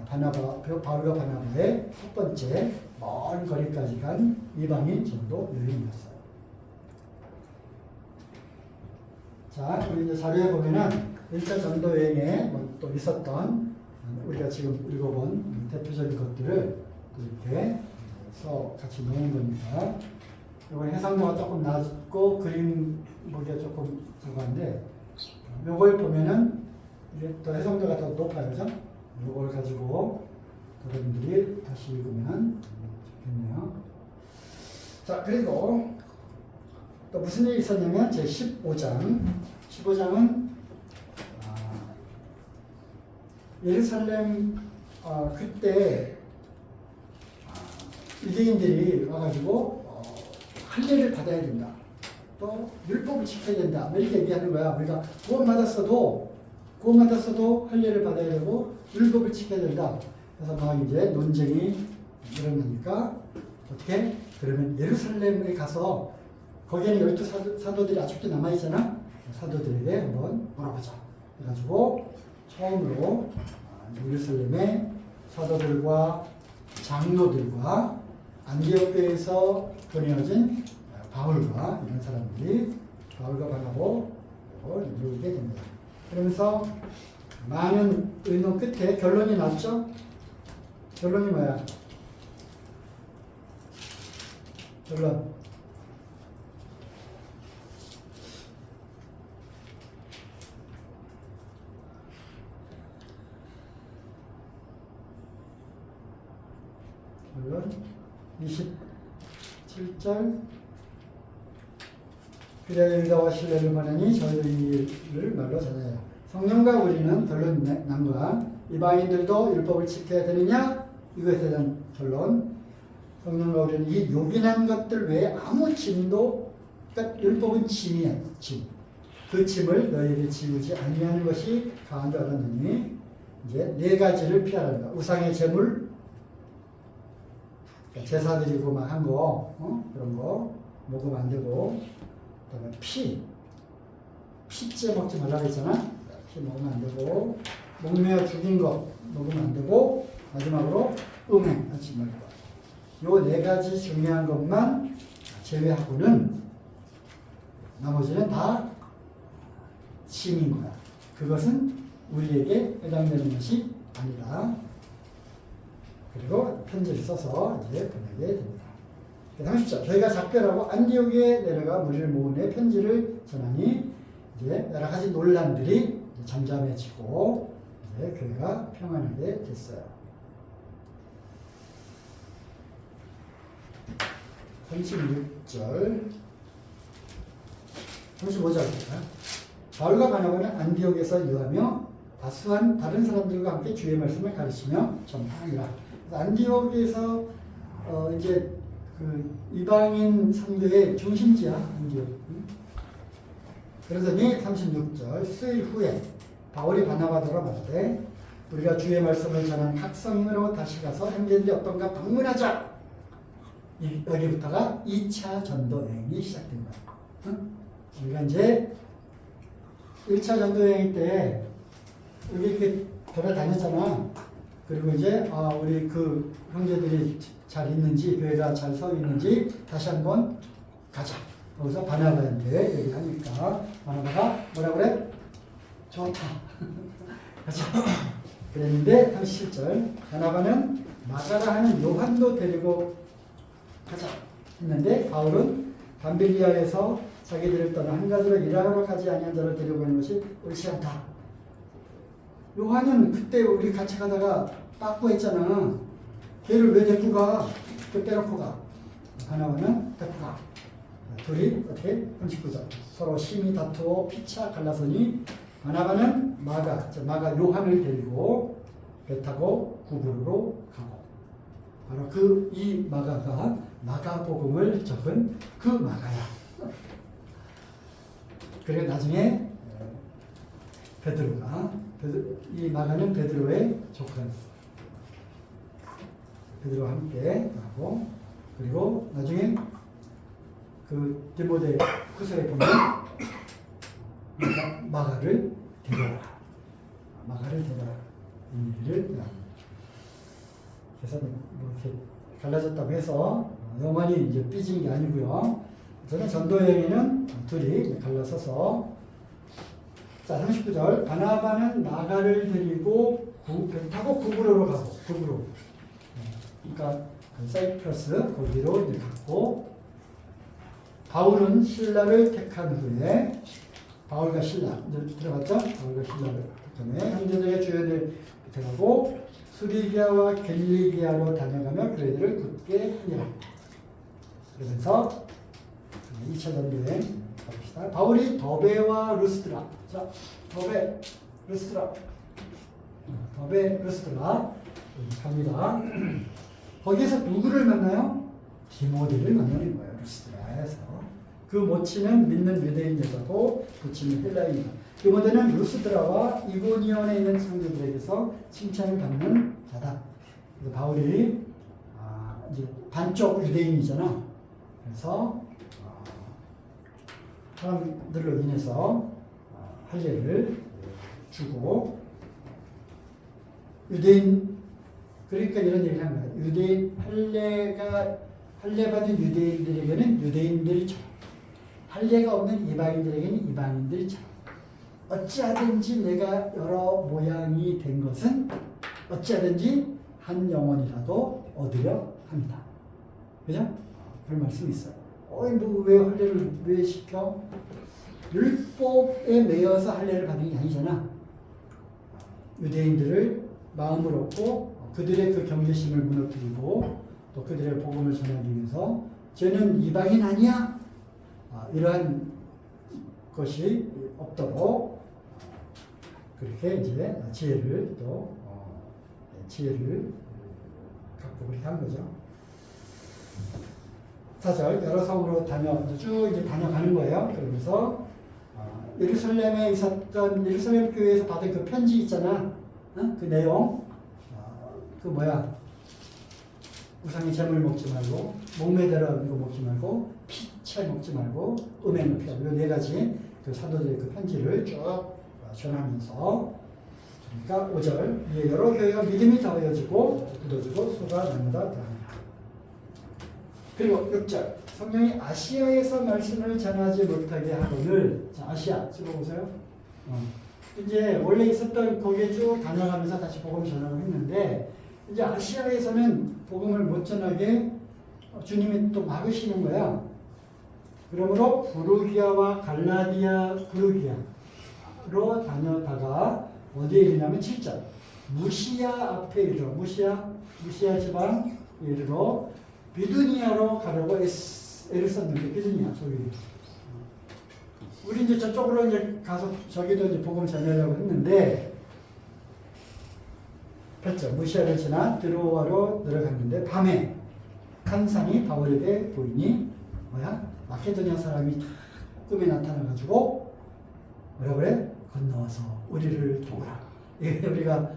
바울과 바나바의 첫 번째 먼 거리까지 간 이방인 전도 여행이었어요. 자, 우리 이제 자료에 보면은 1차 전도 여행에 뭐또 있었던 우리가 지금 읽어본 대표적인 것들을 이렇게 써 같이 놓은 겁니다. 이건 해상도가 조금 낮고 그림 보기가 조금 저거한데 이걸 보면은 이게 또 해상도가 더 높아요, 그죠? 이걸 가지고 여러분들이 다시 읽으면 좋겠네요. 자, 그리고 또 무슨 일이 있었냐면 제 15장은 예루살렘 그때 유대인들이 와가지고 할례를 받아야 된다. 또 율법을 지켜야 된다. 이렇게 얘기하는 거야. 우리가 구원받았어도 할례를 받아야 되고 율법을 지켜야 된다. 그래서 막 이제 논쟁이 일어나니까 어떻게? 그러면 예루살렘에 가서 거기에는 12 사도들이 아직도 남아있잖아. 사도들에게 한번 물어보자. 그래가지고 처음으로 예루살렘의 사도들과 장로들과 안디옥 교회에서 보내어진 바울과 이런 사람들이 바울과 바나바를 이루게 됩니다. 그러면서 많은 의논 끝에 결론이 났죠? 결론이 뭐야? 결론. 결론 27절 그래 유다와 신뢰를 보내니 저희를 말로 전해요. 성령과 우리는 결론 난과 이방인들도 율법을 지켜야 되느냐? 이것에 대한 결론. 성령과 우리는 이 요긴한 것들 외에 아무 짐도, 그러니까 율법은 짐이야, 짐. 그 짐을 너희에게 지우지 아니하는 것이 강한 줄 알았느니 이제 네 가지를 피하란다. 우상의 제물, 제사 드리고 막 한 거, 그런 거 먹으면 안 되고, 그다음에 피째 먹지 말라고 했잖아. 피 먹으면 안 되고, 목매어 죽인 거 먹으면 안 되고, 마지막으로 음행하지 말고. 요 네 가지 중요한 것만 제외하고는 나머지는 다 짐인 거야. 그것은 우리에게 해당되는 것이 아니라. 그리고 편지를 써서 이제 보내게 됩니다. 30절 저희가 작별하고 안디옥에 내려가 무리를 모은 후에 편지를 전하니 이제 여러 가지 논란들이 잠잠해지고 이제 교회가 평안하게 됐어요. 36절 35절 볼까요? 바울과 바나바는 안디옥에서 유하며 다수한 다른 사람들과 함께 주의 말씀을 가르치며 전파하니라. 안디옥에서 이제 그 이방인 선교의 중심지야 안디옥. 그러더니 36절 수일 후에 바울이 바나바더러 말하되 우리가 주의 말씀을 전한 각 성으로 다시 가서 형제들이 어떤가 방문하자. 여기부터가 2차 전도 여행이 시작된 거야. 우리가 이제 1차 전도 여행 때 여기 이렇게 돌아다녔잖아. 그리고 이제 우리 그 형제들이 잘 있는지 교회가 잘 서 있는지 다시 한번 가자. 거기서 바나바한테 얘기를 하니까 바나바가 뭐라 그래? 좋다. 가자. 그랬는데 37절 바나바는 마가라 하는 요한도 데리고 가자 했는데 바울은 밤빌리아에서 자기들을 떠나 한 가지로 일하러 가지 아니한 자를 데리고 가는 것이 옳지 않다. 요한은 그때 우리 같이 가다가 빠꾸 했잖아. 걔를 왜 데리고 가? 그 빼놓고 가. 바나바는 데리고 가. 둘이 어떻게? 39절. 서로 심히 다투어 피차 갈라서니 바나바는 마가 요한을 데리고 배 타고 구부로로 가고. 바로 이 마가가 마가복음을 적은 그 마가야. 그래 나중에 이 마가는 베드로의 조건. 베드로와 함께 하고, 그리고 나중에 그 디모데 후서에 보면 마가를 데려라. 이 일을. 그래서 뭐 이렇게 갈라졌다고 해서 영원히 이제 삐진 게 아니고요. 저는 전도 여행에는 둘이 갈라서서, 자 39절 바나바는 마가를 데리고 배 타고 구브로로 가고, 구브로. 그러니까 사이프러스 거기로 이제 갔고, 바울은 신라를 택한 후에 바울과 신라 이제 들어갔죠? 바울과 신라를 택한 후에 형제들의 주요들 들어가고 수리기아와 갤리기아로 다녀가며 그들을 굳게 하니라. 그러면서 2차 전도여행 갑시다. 바울이 더베와 루스드라. 자, 더베, 루스드라 갑니다. 거기에서 누구를 만나요? 디모데를 만나는 거예요. 루스드라에서. 그 모친은 믿는 유대인 여자고 부친은 헬라인이다. 디모데는 루스드라와 이고니온에 있는 성도들에게서 칭찬을 받는 자다. 바울이 이제 반쪽 유대인이잖아. 그래서 사람들로 인해서 할례를 주고, 유대인, 그러니까 이런 얘기를 한 거야. 유대인 할례 받은 유대인들에게는 유대인들이처럼, 할례가 없는 이방인들에게는 이방인들이처럼, 어찌하든지 내가 여러 모양이 된 것은 어찌하든지 한 영혼이라도 얻으려 합니다. 그죠? 그런 말씀이 있어요. 왜 할례를 왜 시켜? 율법에 매여서 할례를 받는 게 아니잖아. 유대인들을 마음을 얻고 그들의 그 경계심을 무너뜨리고 또 그들의 복음을 전하기 위해서 쟤는 이방인 아니야? 이러한 것이 없도록 그렇게 이제 지혜를 갖고 그렇게 한 거죠. 4절 여러 성으로 쭉 이제 다녀가는 거예요. 그러면서 예루살렘에 있었던 예루살렘 교회에서 받은 그 편지 있잖아. 그 내용 우상의 재물 먹지 말고 목매달아 이거 먹지 말고 피채 먹지 말고 음행을 피하고 이 4가지 그 사도들의 그 편지를 쭉 전하면서, 그러니까 5절 여러 교회가 믿음이 더해지고 굳어지고 수가 날마다 더합니다. 그리고 6절 성령이 아시아에서 말씀을 전하지 못하게 하거늘. 자, 아시아 찍어보세요. 이제 원래 있었던 거기에 쭉 다녀가면서 다시 복음을 전하고 했는데, 이제 아시아에서는 복음을 못 전하게 주님이 또 막으시는 거야. 그러므로 부르기아와 갈라디아, 부르기아로 다녀다가 어디에 이르냐면 7절 무시아 앞에 이르러, 무시아 지방에 이르러 비두니아로 가려고 애를 썼는데, 비두니아 저기 우리 이제 저쪽으로 이제 가서 저기도 이제 복음 전하려고 했는데, 8절 무시아를 지나 드로아로 들어갔는데 밤에 한 상이 바울에게 보이니 마케도니아 사람이 꿈에 나타나가지고 뭐라 그래? 건너와서 우리를 도우라. 이게 우리가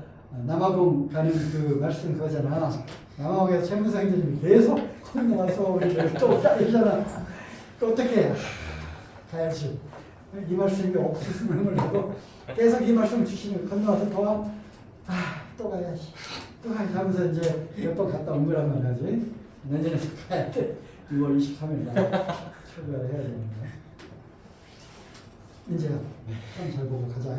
남아공 가는 그 말씀 그거잖아. 남아공에서 최무상님이 계속 건너와서 우리를 도우라 이러잖아. 또 어떻게 가야지. 이 말씀이 없었으면 몰라도 계속 이 말씀 주시면 건너와서 도와. 또 가야지. 또 가면서 이제 몇 번 갔다 온 거란 말이지. 내년에 가야 돼. 6월 23일 날 출발을 해야 되는데. 이제 참 잘 보고 가자.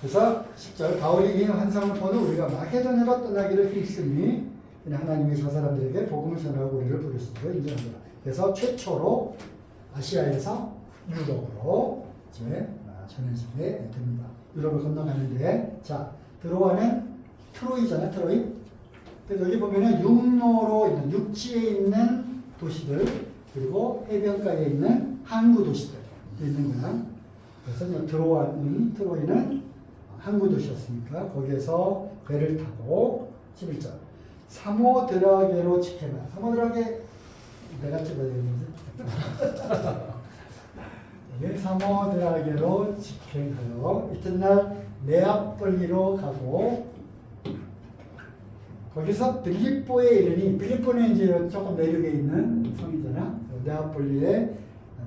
그래서 10절 바울이 이 환상을 보는 우리가 마케도냐로 떠나기를 힘쓰니 하나님이 저 사람들에게 복음을 전하고 우리를 부르시고 인정합니다. 그래서 최초로 아시아에서 유럽으로 이제 전해지게 됩니다. 유럽을 건너가는데, 자 드로아는 트로이잖아, 트로이. 그래서 여기 보면은 육로로 있는 육지에 있는 도시들 그리고 해변가에 있는 항구 도시들 있는 거야. 그래서 이제 트로이는 항구 도시였으니까 거기에서 배를 타고 11절 사모드라게로 직행하. 사모드라게 내가 찍어야 되는지. 사모드라게로 직행하여 이튿날 네아폴리로 가고 거기서 빌립보에 이르니 빌립보는 이제 조금 내륙에 있는 성이잖아. 네아폴리에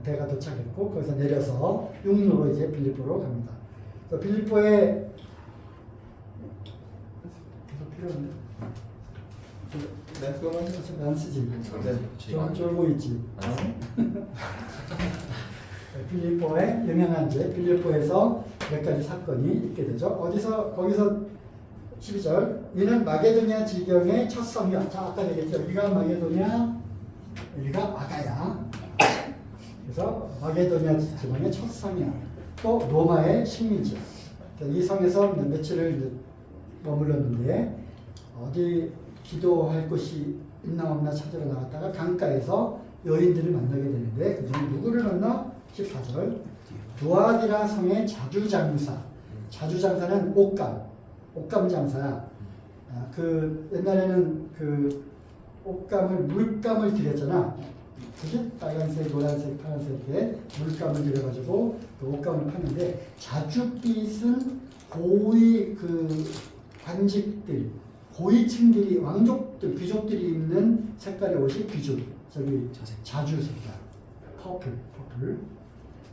배가 도착했고 거기서 내려서 육로로 이제 빌립보로 갑니다. 빌립보에 계속 필요한데. 네, 그거는 안 쓰지. 좀 쫄고 있지. 빌립보에 유명한 이제 빌립보에서 몇 가지 사건이 있게 되죠. 거기서 12절 이는 마게도냐 지경의 첫 성이야. 자 아까 얘기했죠. 여기가 마게도냐, 여기가 아가야. 그래서 마게도냐 지방의 첫 성이야. 또 로마의 식민지야. 이 성에서 며칠을 이제 머물렀는데 어디 기도할 곳이 있나 없나 찾으러 나갔다가 강가에서 여인들을 만나게 되는데 그중에 누구를 만나? 14절 두아디라 성의 자주장사. 자주장사는 옷감 장사야. 그 옛날에는 그 옷감을 물감을 들였잖아. 그지? 빨간색, 노란색, 파란색에 물감을 들여가지고 그 옷감을 파는데 자주빛은 고위 그 관직들, 고위층들이 왕족들, 귀족들이 입는 색깔의 옷이 귀족. 저기 자주 색깔, 퍼플.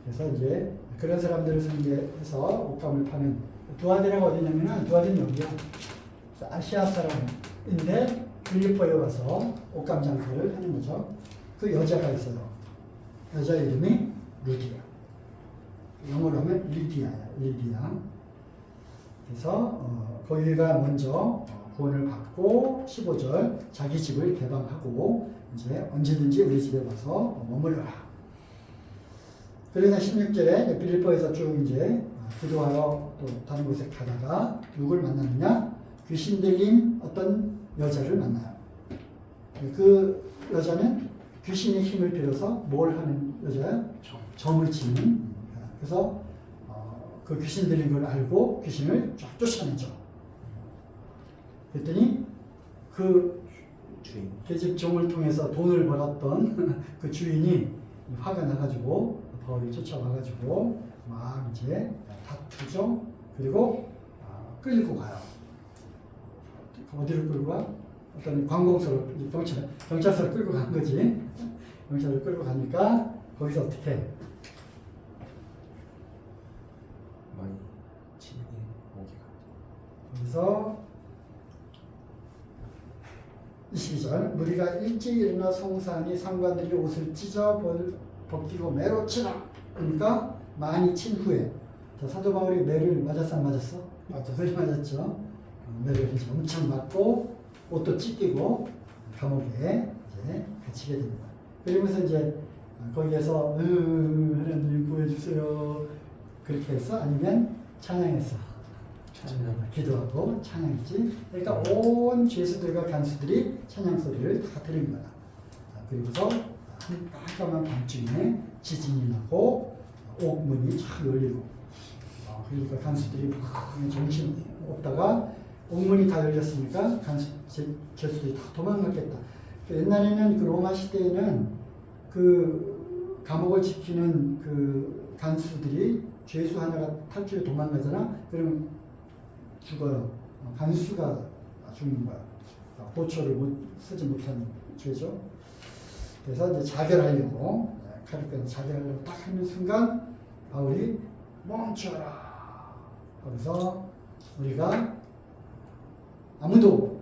그래서 이제 그런 사람들을 상대해서 옷감을 파는 두아디라가 어디냐면은 두아디는 여기야. 아시아 사람인데 빌립보에 와서 옷감 장사를 하는 거죠. 그 여자가 있어요. 여자 이름이 루디아. 영어로 하면 리디아야. 그래서 거기가 먼저 구원을 받고 15절 자기 집을 개방하고 이제 언제든지 우리 집에 와서 머물러라. 그래서 16절에 빌립보에서 쭉 이제 기도하러 또 다른 곳에 가다가 누굴 만나느냐? 귀신 들린 어떤 여자를 만나요. 그 여자는 귀신의 힘을 빌어서 뭘 하는 여자야? 점을 치는. 그래서 그 귀신 들린 걸 알고 귀신을 쫙 쫓아내죠. 그랬더니 그 계집 종을 통해서 돈을 벌었던 그 주인이 화가 나가지고 바울을 쫓아와가지고 막 이제 다투죠. 그리고 끌고 가요. 어디로 끌고 가? 어떤 관공서로 경찰서로 끌고 간 거지. 경찰을 끌고 가니까 거기서 어떻게 해? 많이 치는 모기가. 거기서 22절 무리가 일찍 일어나 송사하니 상관들이 옷을 찢어 벗기고 매로 치라. 그러니까 많이 친 후에 자, 사도 바울이 매를 맞았어 안 맞았어? 매를 맞았죠. 매를 이제 엄청 맞고 옷도 찢기고 감옥에 이제 갇히게 됩니다. 그러면서 이제 거기에서 하나님 구해주세요 그렇게 했어? 아니면 찬양했어? 기도하고 찬양했지. 그러니까 온 죄수들과 간수들이 찬양 소리를 다 들은 거야. 그리고서 한 깜깜한 밤중에 지진이 나고 옥문이 쫙 열리고 그러니까 간수들이 막 정신 없다가 옥문이 다 열렸으니까 죄수들이 다 도망갔겠다. 옛날에는 그 로마 시대에는 그 감옥을 지키는 그 간수들이 죄수 하나가 탈출해 도망가잖아. 그러면 죽어요. 간수가 죽는 거야. 보초를 쓰지 못한 죄죠. 그래서 이제 자결하려고 칼을 꺼내서 자결하려고 딱 하는 순간 바울이 멈춰라. 거기서 우리가 아무도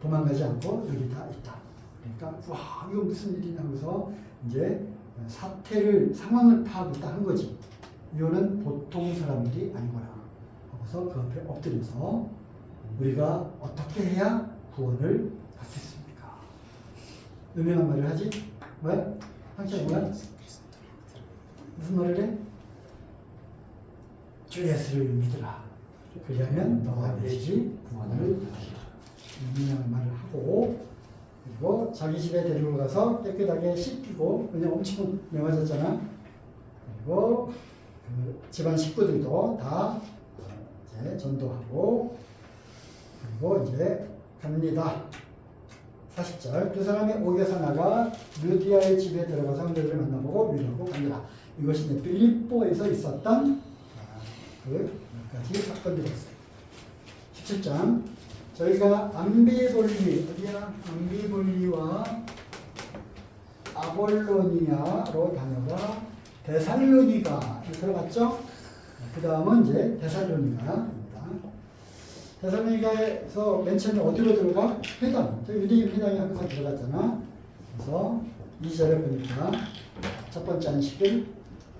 도망가지 않고 여기 다 있다. 그러니까 와 이거 무슨 일이냐 하면서 이제 상황을 파악을 딱 한 거지. 이거는 보통 사람들이 아니구나. 하고서 그 앞에 엎드려서 우리가 어떻게 해야 구원을 받을 수 있습니까? 유명한 말을 하지? 뭐야? 한자 뭐야? 무슨 말을 해? 주 예수를 믿으라. 그리하면 너와 내 집이 구원을 받으리라. 분명한 말을 하고 그리고 자기 집에 데리고 가서 깨끗하게 씻기고 그냥 엄청 매워졌잖아. 그리고 그 집안 식구들도 다 이제 전도하고 그리고 이제 갑니다. 40절 두 사람이 옥에서 나가 루디아의 집에 들어가서 형제들을 만나보고 위로하고 갑니다. 이것이 이제 빌립보에서 있었던 그 몇 가지 사건들이었어요. 17장 저희가 암비볼리 어디야? 암비볼리와 아볼로니아로 다녀가 데살로니가 들어갔죠? 그 다음은 이제 데살로니가입니다. 데살로니가에서 맨 처음에 어디로 들어가? 회당. 저 유대인 회당에 항상 들어갔잖아. 그래서 2절에 보니까 첫 번째 안식일,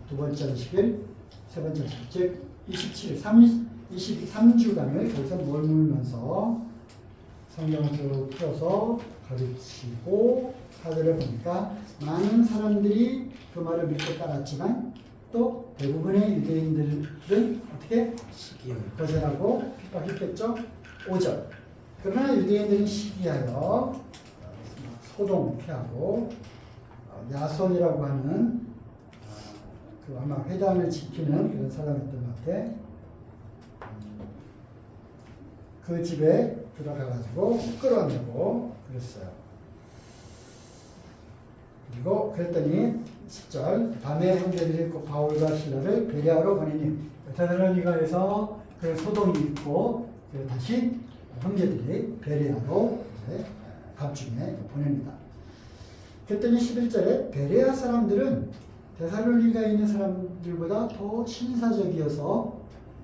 두 번째 안식일, 세 번째 안식일, 즉 27일, 23주간을 거기서 머물면서 성경을 쭉 펴서 가르치고 4절에 보니까 많은 사람들이 그 말을 믿고 따랐지만 또 대부분의 유대인들은 어떻게? 거절하고 핍박했겠죠? 5절 그러나 유대인들은 시기하여 소동 피하고 야손이라고 하는 그 아마 회당을 지키는 그런 사람이었던 것 같아. 그 집에 들어가가지고 끌어내고 그랬어요. 그리고 그랬더니 10절 밤에 형제들이 그 바울과 실라를 베레아로 보내니 데살로니가에서 그 소동이 있고 다시 형제들이 베레아로 이제 밤중에 보냅니다. 그랬더니 11절에 베레아 사람들은 데살로니가에 있는 사람들보다 더 신사적이어서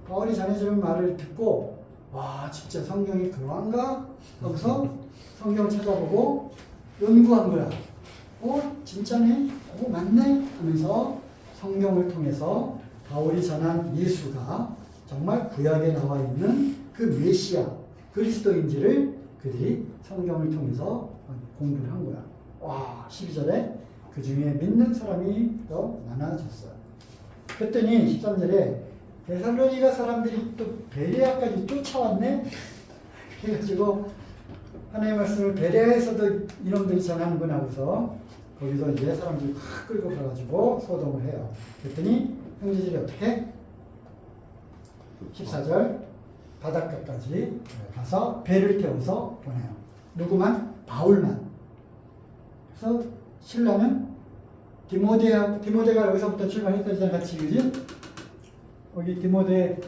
바울이 전해주는 말을 듣고 와 진짜 성경이 그러한가? 하고서 성경을 찾아보고 연구한 거야. 진짜네? 맞네? 하면서 성경을 통해서 바울이 전한 예수가 정말 구약에 나와 있는 그 메시아 그리스도인지를 그들이 성경을 통해서 공부를 한 거야. 와 12절에 그 중에 믿는 사람이 더 많아졌어요. 그랬더니 13절에 데살로니가 사람들이 또 베레아까지 쫓아왔네? 그래가지고 하나님의 말씀을 베레아에서도 이놈들이 전하는구나 하고서 거기서 이제 사람들이 확 끌고 가가지고 소동을 해요. 그랬더니 형제들이 어떻게? 14절 바닷가까지 가서 배를 태워서 보내요. 누구만? 바울만. 그래서 신라는 디모데가 여기서부터 출발했던 같이 그지? 거기 디모데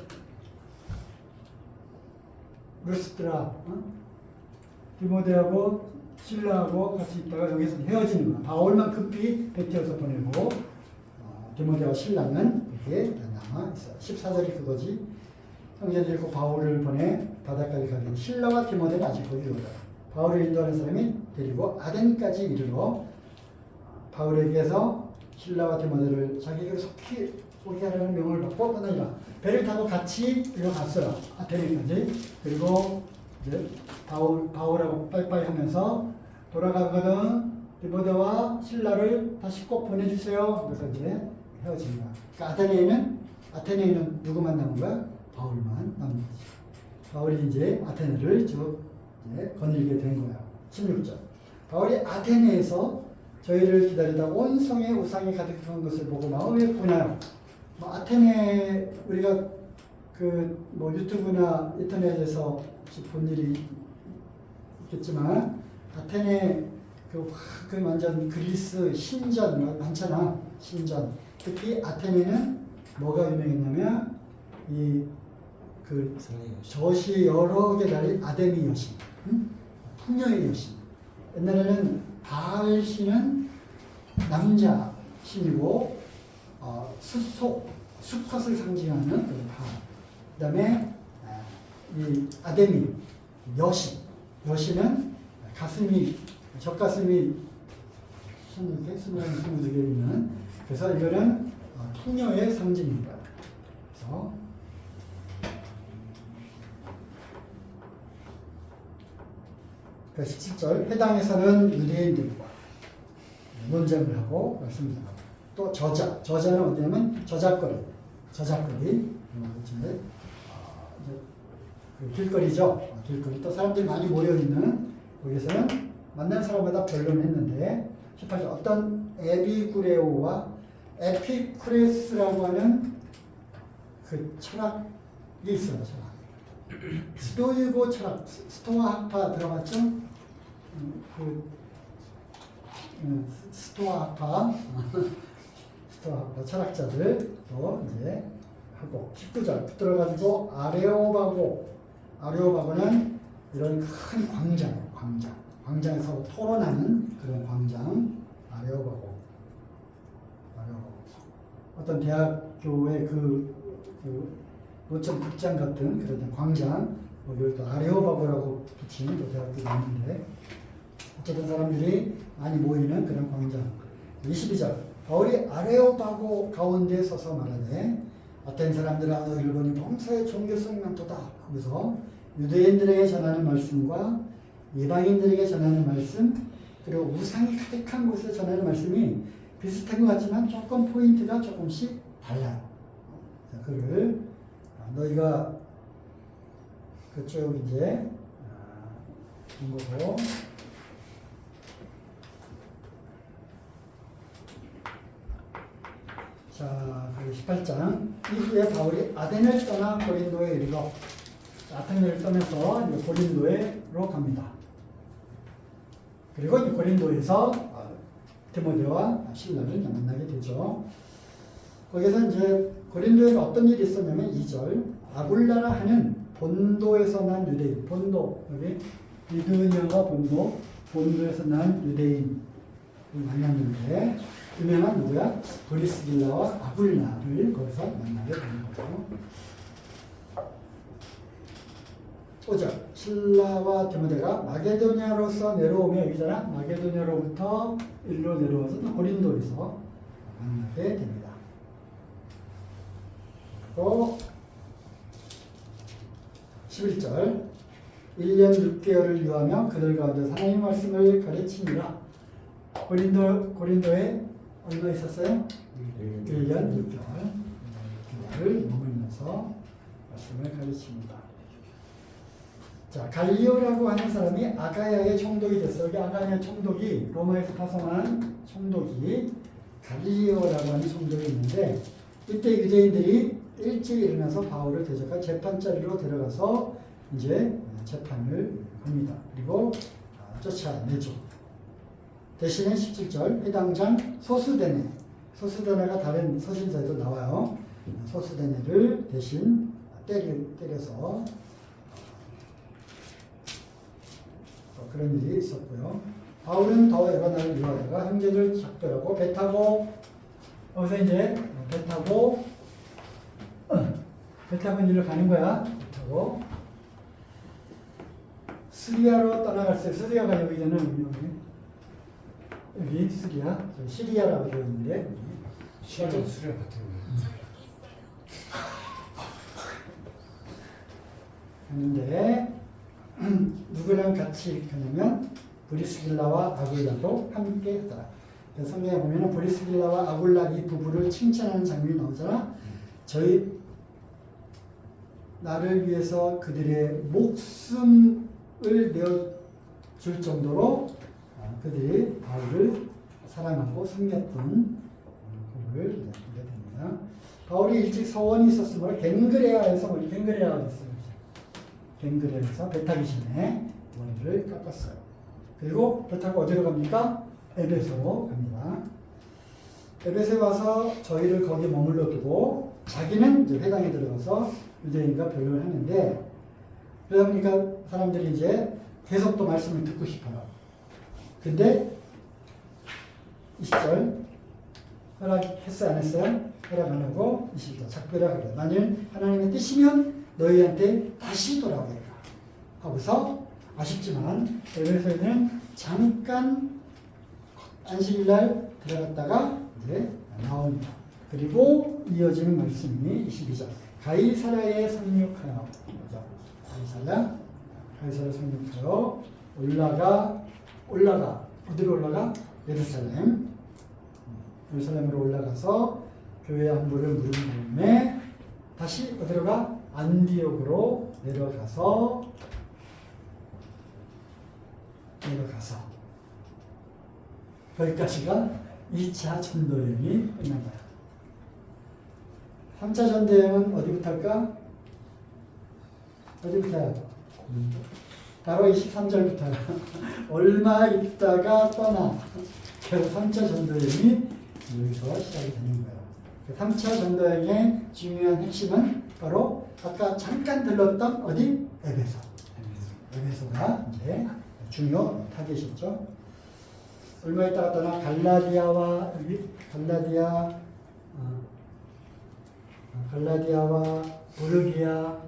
루스드라 디모데하고 신라하고 같이 있다가 여기서 헤어지는 거야. 바울만 급히 배 태워서 보내고 디모데와 신라는 이렇게 남아 있어요. 14절이 그거지. 형제들이 그 바울을 보내 바다까지 가는 신라와 디모데는 아직 거기 오다. 바울을 인도하는 사람이 데리고 아덴까지 이르러 바울에게서 신라와 디모데를 자기에게 속히 오게 하라는 명을 받고 떠나니라. 배를 타고 같이 들어갔어요. 아테네까지. 그리고 이제 바울하고 빠이빠이 하면서 돌아가거든 디모데와 신라를 다시 꼭 보내주세요. 그래서 이제 헤어집니다. 그러니까 아테네에는 누구만 남은 거야? 바울만 남은 거지. 바울이 이제 아테네를 쭉 이제 거닐게 된 거야. 16절. 바울이 아테네에서 저희를 기다리다 온 성에 우상이 가득한 것을 보고 마음이 분하여. 아테네 우리가 그 유튜브나 인터넷에서 본 일이 있겠지만 아테네 그 완전 그리스 신전 많잖아. 신전. 특히 아테네는 뭐가 유명했냐면 그 젖이 여러 개 달린 아데미 여신, 풍요의 여신. 옛날에는 바알 신은 남자 신이고 수컷을 상징하는 그 바알. 그다음에 이 아데미 여신은 젖가슴이 22개 있는. 그래서 이거는 풍요의 상징입니다. 그래서 17절 해당에서는 유대인들과 논쟁을 하고 말씀을 하고 또 저자는 어디냐면 저작거리 이제 그 길거리죠. 길거리 또 사람들이 많이 모여 있는 거기서는 만난 사람마다 변론했는데 18절 어떤 에비구레오와 에피쿠레스라고 하는 그 철학이 있어요. 철학. 스토이고 철학, 스토아파 들어봤죠? 스토아파 철학자들도 이제 하고 19절 붙들어가지고 아레오바고는 이런 큰 광장이에요. 광장에서 토론하는 그런 광장 아레오바고 어떤 대학교의 그 노천 극장 같은 그런 광장 여기 또 아레오바고라고 붙이는 또 대학교가 있는데 어쨌든 사람들이 많이 모이는 그런 광장 22절 바울이 아레오바고 가운데 서서 말하되 아텐 사람들아 너희를 보니 범사에 종교성이 많도다 하면서 유대인들에게 전하는 말씀과 이방인들에게 전하는 말씀 그리고 우상이 가득한 곳에 전하는 말씀이 비슷한 것 같지만 조금 포인트가 조금씩 달라요. 자, 그를 너희가 그쪽 이제 본 거고 자, 18장 이후에 바울이 아덴을 떠나 고린도에 이르러 아테네를 떠나서 이제 고린도에로 갑니다. 그리고 이 고린도에서 디모데와 실라를 만나게 되죠. 거기서 이제 고린도에서 어떤 일이 있었냐면 2절 아굴라라 하는 본도에서 난 유대인 본도 여기 비두니아가 본도에서 난 유대인을 만났는데 유명한 누구야? 브리스길라와 아굴라를 거기서 만나게 되는 거죠. 5절 실라와 디모데가 마게도냐로서 내려오며 여기잖아. 마게도냐로부터 일로 내려와서 또 고린도에서 만나게 됩니다. 또 11절 1년 6개월을 유하며 그들 가운데 하나님 말씀을 가르치니라. 고린도에 얼마 있었어요? 1년 6개월을 머물면서 말씀을 가르칩니다. 자, 갈리오라고 하는 사람이 아가야의 총독이 됐어요. 여기 아가야 총독이 로마에서 파송한 총독이 갈리오라고 하는 총독이 있는데 이때 유대인들이 일찍 일어나서 바울을 대적한 재판자리로 데려가서 이제 재판을 합니다. 그리고 쫓아내죠. 대신에 17절 해당장 소스데네가 다른 서신서에도 나와요. 소스데네를 대신 때려서 그런 일이 있었고요. 바울은 더 여러 날을 유하다가 형제들 작별하고 배 타고 여기서 이제 배 타고 일로 가는 거야. 배 타고 시리아로 떠나갔어요. 시리아가 여기잖아요. 여기 시리아, 시리아라고 되어 있는데 수련 같은 거. 했는데 누구랑 같이 가냐면 브리스길라와 아굴라도 함께 하더라. 성경에 보면 브리스길라와 아굴라 이 부부를 칭찬하는 장면이 나오잖아. 저희 나를 위해서 그들의 목숨을 내어줄 정도로 그들이 바울을 사랑하고 섬겼던 그를 보게 됩니다. 바울이 일찍 서원이 있었으므로 갱그레아에서 우리 갱그레아가 됐어요. 갱그레아에서 배 타기 전에 머리를 깎았어요. 그리고 배 타고 어디로 갑니까? 에베소로 갑니다. 에베소에 와서 저희를 거기 머물러 두고 자기는 이제 회당에 들어가서 유대인과 변론을 하는데 그러다 보니까 사람들이 이제 계속 또 말씀을 듣고 싶어요. 근데 20절 허락했어요? 안 했어요? 허락 안 하고 20절 작별하라 그래. 만일 하나님의 뜻이면 너희한테 다시 돌아오리라 하고서 아쉽지만 에베소에는 잠깐 안식일날 들어갔다가 이제 나옵니다. 그리고 이어지는 말씀이 22절 가이사라에 상륙하여 가이사라 상륙하여 올라가 어디로 올라가? 예루살렘으로 올라가서 교회 안부를 물은 다음에 다시 어디로 가? 안디옥으로 내려가서 거기까지가 2차 전도여행이 끝난 거야. 3차 전도여행은 어디부터 할까? 어디부터 해야 돼? 바로 23절부터 얼마 있다가 떠나. 그래서 3차 전도여행이 여기서 시작이 되는 거예요. 3차 전도여행의 중요한 핵심은 바로 아까 잠깐 들렀던 어디? 에베소. 에베소가 이제 중요 타겟이었죠. 얼마 있다가 떠나 갈라디아와 부르기아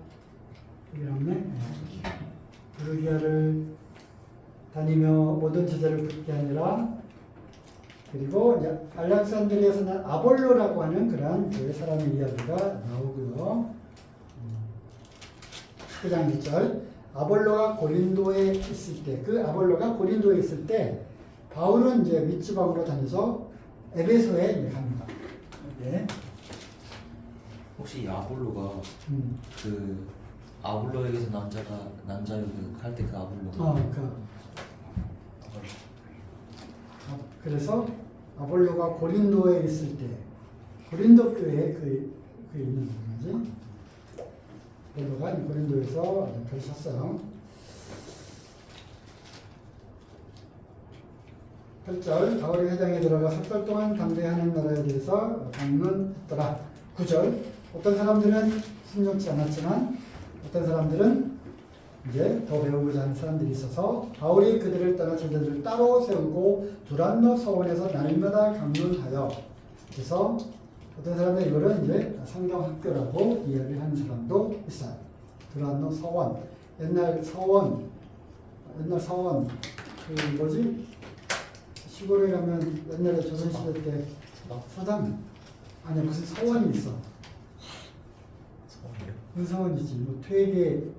이렇네. 부르기아를 다니며 모든 제자를 붙게 하니라. 그리고 이제 알렉산드리아에서는 아볼로라고 하는 그런 교회 사람의 이야기가 나오고요. 9장 1절 아볼로가 고린도에 있을 때, 그 아볼로가 고린도에 있을 때 바울은 이제 윗지방으로 다녀서 에베소에 이제 갑니다. 네. 혹시 이 아볼로가 그 아볼로에게서 난자요 할 때 그 아볼로가 그래서 아볼로가 고린도에 있을 때 고린도 교회에 그 있는 거지. 아볼로가 고린도에서 가르쳤어요. 8절 바울이 회당에 들어가 석 달 동안 강대하는 나라에 대해서 방문했더라. 9절 어떤 사람들은 순종치 않았지만 어떤 사람들은 이제 더 배우고자 하는 사람들이 있어서 바울이 그들을 떠나 제자들을 따로 세우고 두란노 서원에서 날마다 강론하여, 그래서 어떤 사람은 이거를 이제 성경학교라고 이야기를 하는 사람도 있어요. 두란노 서원, 옛날 서원 그 뭐지? 시골에 가면 옛날에 조선시대 때 서당 아니 무슨 서원이 있어. 무슨 서원이지? 뭐 퇴계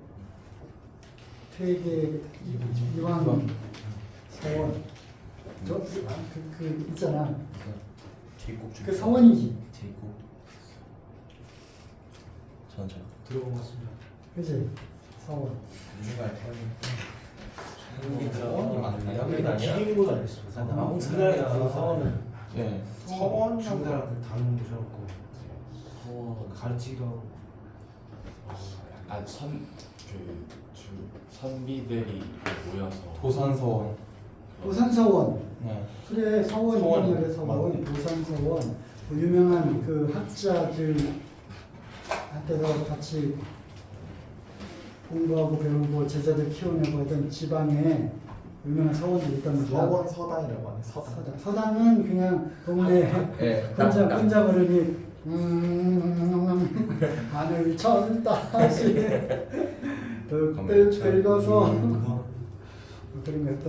이왕 서원 그 있잖아. 제국 중 그 서원이지. 제국 전자 들어본 것 같습니다. 그지? 서원. 기린곳 아니겠습니까? 우리나라의 그 서원은 네 서원 중국이랑 다른 곳이었고 서원 가르치기도 하고 선비들이 모여서 도산서원 도산서원. 네 그래 서원 서원. 이런 말에 서원, 도산서원. 그 유명한 그 학자들한테서 같이 공부하고 배우고 제자들 키우려고 하던 지방에 유명한 서원들이 있단 말이야. 서원 서당이라고 하네. 서당. 서당은 그냥 동네 네, 혼자 어른이 하늘 천다시 득득 긁어서 그런 거 했던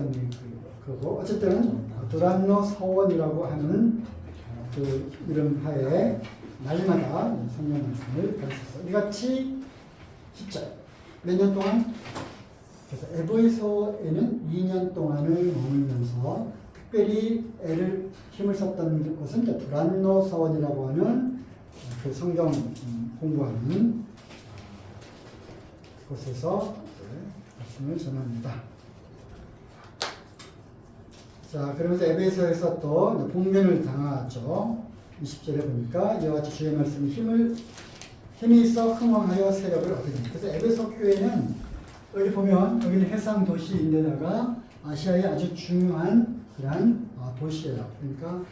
그거. 어쨌든 두란노 서원이라고 하는 그 이름 하에 날마다 성경 말씀을 가르쳤어. 이같이 10절 몇 년 동안? 그래서 에베소에는 2년 동안을 머물면서 특별히 힘을 썼던 것은 이제 두란노 서원이라고 하는 그 성경 공부하는 곳에서 말씀을 전합니다. 자, 그러면서 에베소에서 또 봉변을 당하죠. 20절에 보니까 이와 같이 주의 말씀이 힘이 있어 흥왕하여 세력을 얻으니. 그래서 에베소 교회는 여기 보면 여기는 해상 도시인데다가 아시아의 아주 중요한 그런 도시예요. 그러니까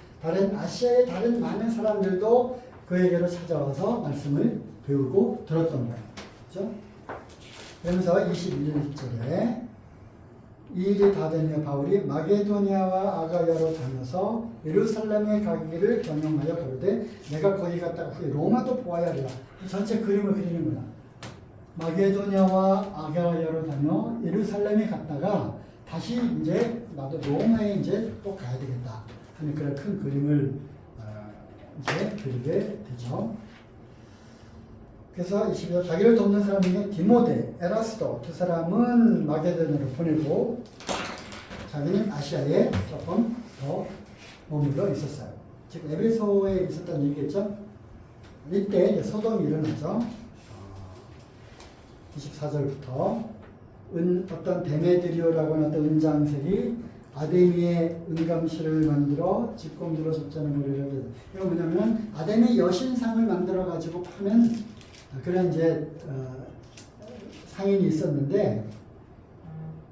아시아의 다른 많은 사람들도 그에게로 찾아와서 말씀을 배우고 들었던 거예요. 그렇죠? 그러면서 21절에 이 일이 다 되며 바울이 마게도니아와 아가야로 다녀서 예루살렘에 가기를 경영하여 가로되 내가 거기 갔다가 후에 로마도 보아야 하리라. 전체 그림을 그리는 거야. 마게도니아와 아가야로 다녀 예루살렘에 갔다가 다시 이제 나도 로마에 이제 또 가야 되겠다 하는 그런 큰 그림을 이제 그리게 되죠. 그래서 22절 자기를 돕는 사람 중에 디모데, 에라스도 두 사람은 마게도니아로 보내고 자기는 아시아에 조금 더 머물러 있었어요. 즉 에베소에 있었다는 얘기겠죠. 이때 이제 소동이 일어나죠. 24절부터 어떤 데메드리오라고 하는 어떤 은장색이 아데미의 은감실을 만들어 직공들로 줬자는 노래를 해요. 이거 뭐냐면 아데미 여신상을 만들어 가지고 파는 그런 이제 상인이 있었는데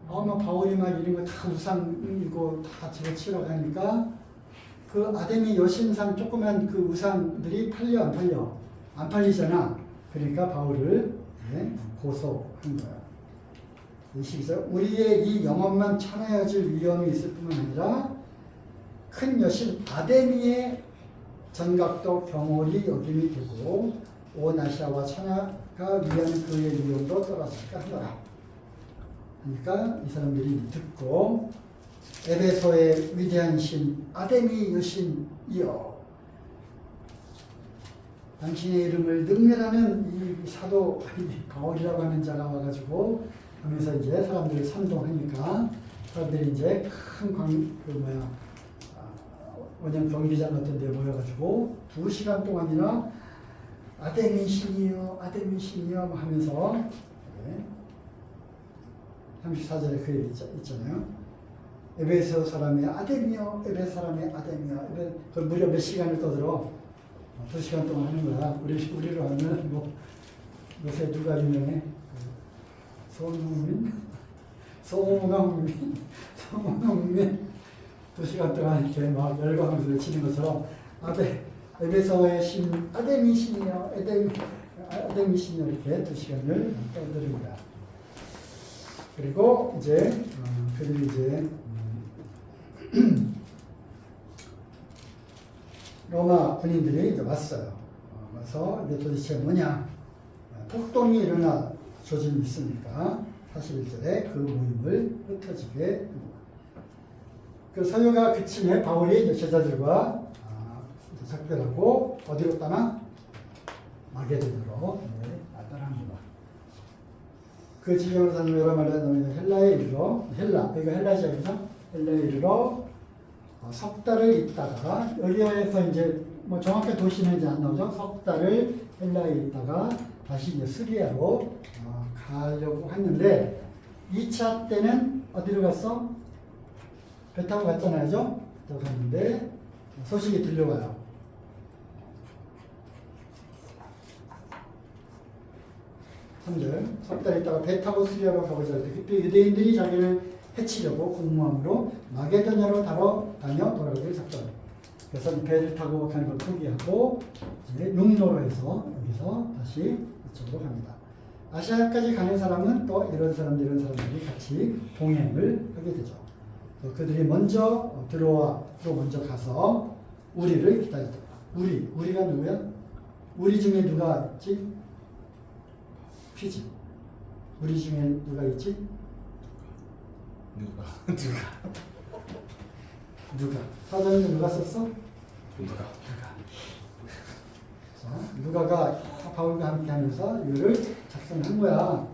막 바울이 막 이런 거 다 우상이고 다 집어치러 가니까 그 아데미 여신상 조그만 그 우상들이 팔려 안 팔려? 안 팔리잖아. 그러니까 바울을 고소한 거야. 22절 우리의 이 영혼만 천하여질 위험이 있을 뿐만 아니라 큰 여신 아데미의 전각도 경홀이 여김이 되고 온 아시아와 천하가 위한 그의 위험도 떨어질까 하더라. 그러니까 이 사람들이 듣고 에베소의 위대한 신 아데미 여신이여 당신의 이름을 능멸하는 이 사도 바울이라고 하는 자가 와가지고 하면서 이제 사람들을 선동하니까 사람들이 이제 큰 원형 경기장 같은 데 모여가지고 2시간 동안이나 아데미 신이여 아데미 신이여 하면서 34절에 그 얘기 있잖아요. 에베소 사람의 아데미여 에베소 사람의 아데미여 그 무려 몇 시간을 떠들어 2시간 동안 하는 거야. 우리로 하면 뭐 요새 누가 유명해? 송영민 2시간 동안 이렇게 막 열광하면서 외치는 것처럼 에베소의 신 아데미 신이여 아데미 신이여 이렇게 2시간을 떠드립니다. 그리고 이제 그들이 이제 로마 군인들이 이제 왔어요. 와서 이게 도대체 뭐냐? 폭동이 일어나 조짐이 있으니까 41절에 그 모임을 흩어지게 합니다. 그 서유가 그침에 바울이 이제 제자들과 작별하고 어디로 떠나? 마게도냐로 떠납니다. 그 지경으로 사는 여러 말은 헬라에 이르러 여기가 헬라 지역이죠. 헬라에 이르러 석 달을 있다가 여기에서 이제 뭐 정확한 도시는 이제 안 나오죠. 석 달을 헬라에 있다가 다시 이제 스리아로 가려고 했는데 2차 때는 어디로 갔어? 배 타고 갔잖아요. 죠? 갔는데 소식이 들려와요. 석 달 있다가 배 타고 스리아로 가보자. 그때 유대인들이 자기를 해치려고 공모함으로 마게도냐로 다녀 돌아가기를 작전. 그래서 배를 타고 가는 걸 포기하고 이제 육로로 해서 여기서 다시 이쪽으로 갑니다. 아시아까지 가는 사람은 또 이런 사람들이 같이 동행을 하게 되죠. 그들이 먼저 드로아로 먼저 가서 우리를 기다리더라. 우리가 누구야? 우리 중에 누가 있지? 퀴즈. 우리 중에 누가 있지? 누가? 사전에 누가 썼어? 누가가 바울과 함께 하면서 이거를 작성한 거야.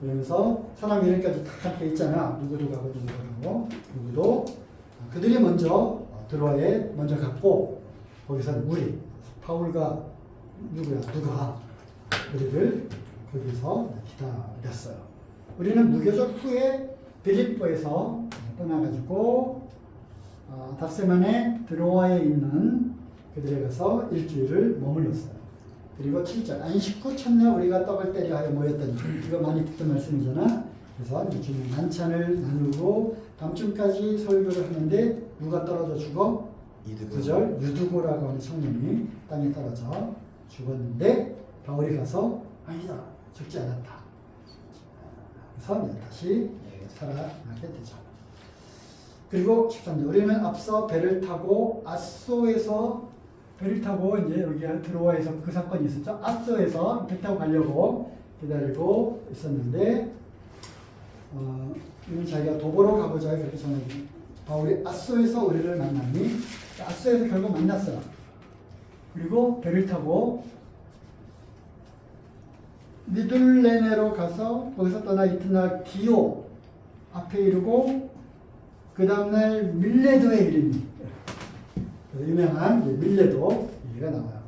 그러면서 사람 이름까지 다 함께 있잖아. 누구도 누구도. 그들이 먼저 드로아에 먼저 갔고 거기서 우리 바울과 누가 우리를 거기서 기다렸어요. 우리는 무교적 후에 빌립보에서 떠나가지고 답세만의 드로아에 있는 그들에 가서 일주일을 머물렀어요. 그리고 7절 안식 후 첫날 우리가 떡을 때려 하여 모였더니 이거 많이 듣던 말씀이잖아. 그래서 일주일 만찬을 나누고 밤중까지 설교를 하는데 누가 떨어져 죽어? 9절 유두고라고 하는 청년이 땅에 떨어져 죽었는데 바울이 가서 아니다 죽지 않았다. 그래서 다시 살아나게 되죠. 그리고 13절 우리는 앞서 배를 타고 아소에서 배를 타고 이제 여기 드로아에서 그 사건이 있었죠. 아소에서 배 타고 가려고 기다리고 있었는데 이는 자기가 도보로 가보자 그렇게 전하기 바울이 아소에서 우리를 만나니 아소에서 결국 만났어요. 그리고 배를 타고 미둘레네로 가서 거기서 떠나 이튿날 기오 앞에 이르고 그 다음날 밀레도에 이르니 유명한 밀레도 얘기가 나와요.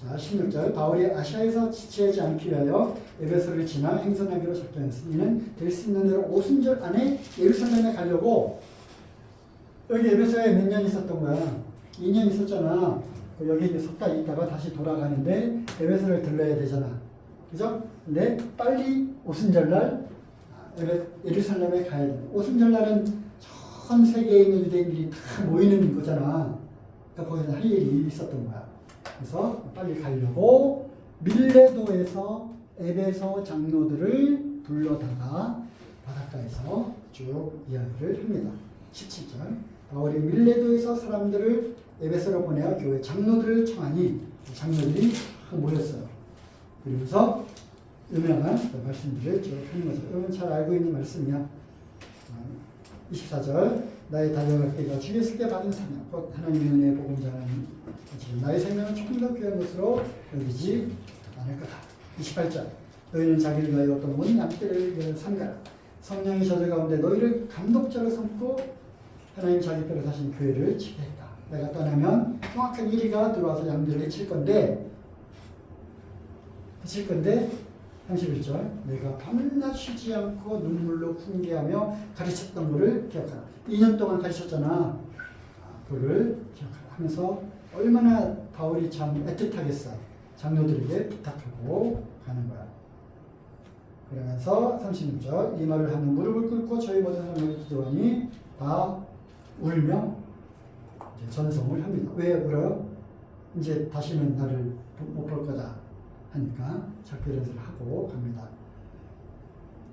자, 16절. 바울이 아시아에서 지체하지 않기 위하여 에베소를 지나 행선하기로 작정했으니 이는 될 수 있는 대로 오순절 안에 예루살렘에 가려고. 여기 에베소에 몇 년 있었던 거야? 2년 있었잖아. 여기 이제 석 달 있다가 다시 돌아가는데 에베소를 들러야 되잖아. 그죠? 근데 빨리 오순절날 예루살렘에 가야 돼. 오순절날은 전 세계에 있는 유대인들이 다 모이는 거잖아. 그러니까 거기서 할 일이 있었던 거야. 그래서 빨리 가려고 밀레도에서 에베소 장로들을 불러다가 바닷가에서 쭉 이야기를 합니다. 17절. 바울이 밀레도에서 사람들을 에베소로 보내어 교회 장로들을 청하니 장로들이 모였어요. 그러면서 유명한 말씀들을 쭉 하는 거죠. 여러분 잘 알고 있는 말씀이야. 24절. 나의 다정한 깨가 주께서께 받은 사명 곧 하나님의 은혜의 복음 전하는 나의 생명은 조금 더 귀한 것으로 여기지 않을 거다. 28절. 너희는 자기를 위하여 어떤 온 양떼를 삼가라. 성령이 저들 가운데 너희를 감독자로 삼고 하나님 자기께로 사신 교회를 지게 했다. 내가 떠나면 정확한 1위가 들어와서 양들을 해칠 건데 31절. 내가 밤낮 쉬지 않고 눈물로 훈계하며 가르쳤던 것을 기억하라. 2년 동안 가르쳤잖아. 그를 기억하라 하면서 얼마나 바울이 참 애틋하겠어. 장로들에게 부탁하고 가는 거야. 그러면서 36절. 이 말을 하며 무릎을 꿇고 저희 모든 사람에게 기도하니 다 울며 이제 전송을 합니다. 왜 울어요? 이제 다시는 나를 못 볼 거다 하니까 작별인사를 하고 갑니다.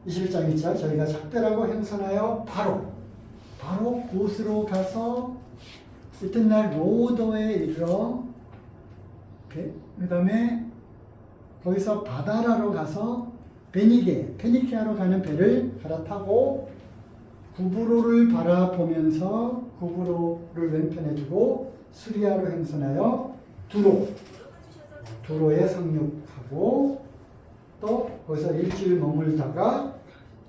21장 1절. 저희가 작별하고 행선하여 바로 곳으로 가서 이튿날 로도에 이르러 그 다음에 거기서 바다라로 가서 페니케아로 가는 배를 갈아타고 구브로를 바라보면서 구브로를 왼편에 두고 수리아로 행선하여 두로에 상륙하고 또 거기서 일주일 머물다가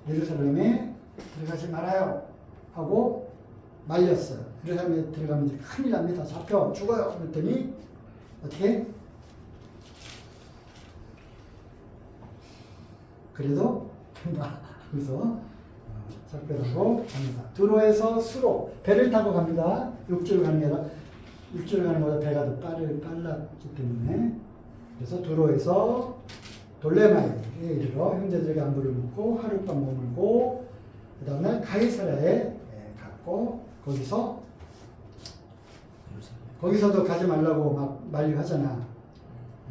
예루살렘에 들어가지 말아요 하고 말렸어요. 예루살렘에 들어가면 이제 큰일 납니다. 잡혀 죽어요. 그랬더니 어떻게? 그래도 된다. 그래서 작별하고 갑니다. 두로에서 수로 배를 타고 갑니다. 육지로 가는 게 아니라 육지로 가는 것보다 배가 더 빨랐기 때문에 그래서 두로에서 돌레마이에 이르러 형제들에게 안부를 묻고 하룻밤 머물고 그 다음날 가이사랴에 갔고 거기서도 가지 말라고 막 만류하잖아.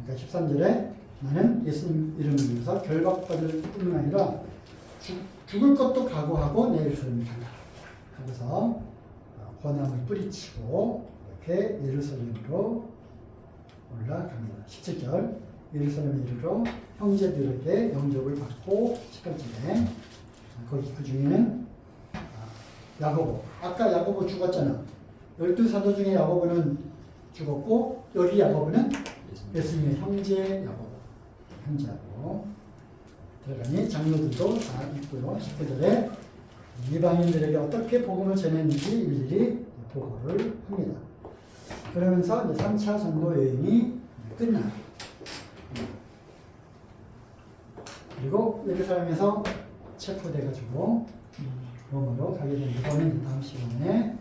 그러니까 13절에 나는 예수님 이름을 위해서 결박받을 뿐만 아니라 죽을 것도 각오하고 내 예루살렘에 간다. 하면서 권함을 뿌리치고 이렇게 예루살렘으로 올라갑니다. 17절. 예루살렘에 이르러 형제들에게 영접을 받고 18절에 거기 그 중에는 야고보. 아까 야고보 죽었잖아. 12사도 중에 야고보는 죽었고 여기 야고보는 예수님의 형제 야고보. 들어가니 장로들도 다 있고요. 19절에 이방인들에게 어떻게 복음을 전했는지 일일이 보고를 합니다. 그러면서 이제 3차 전도 여행이 끝나요. 그리고 예루살렘에서 체포돼가지고 로마로 가게 됩니다. 이거는 다음 시간에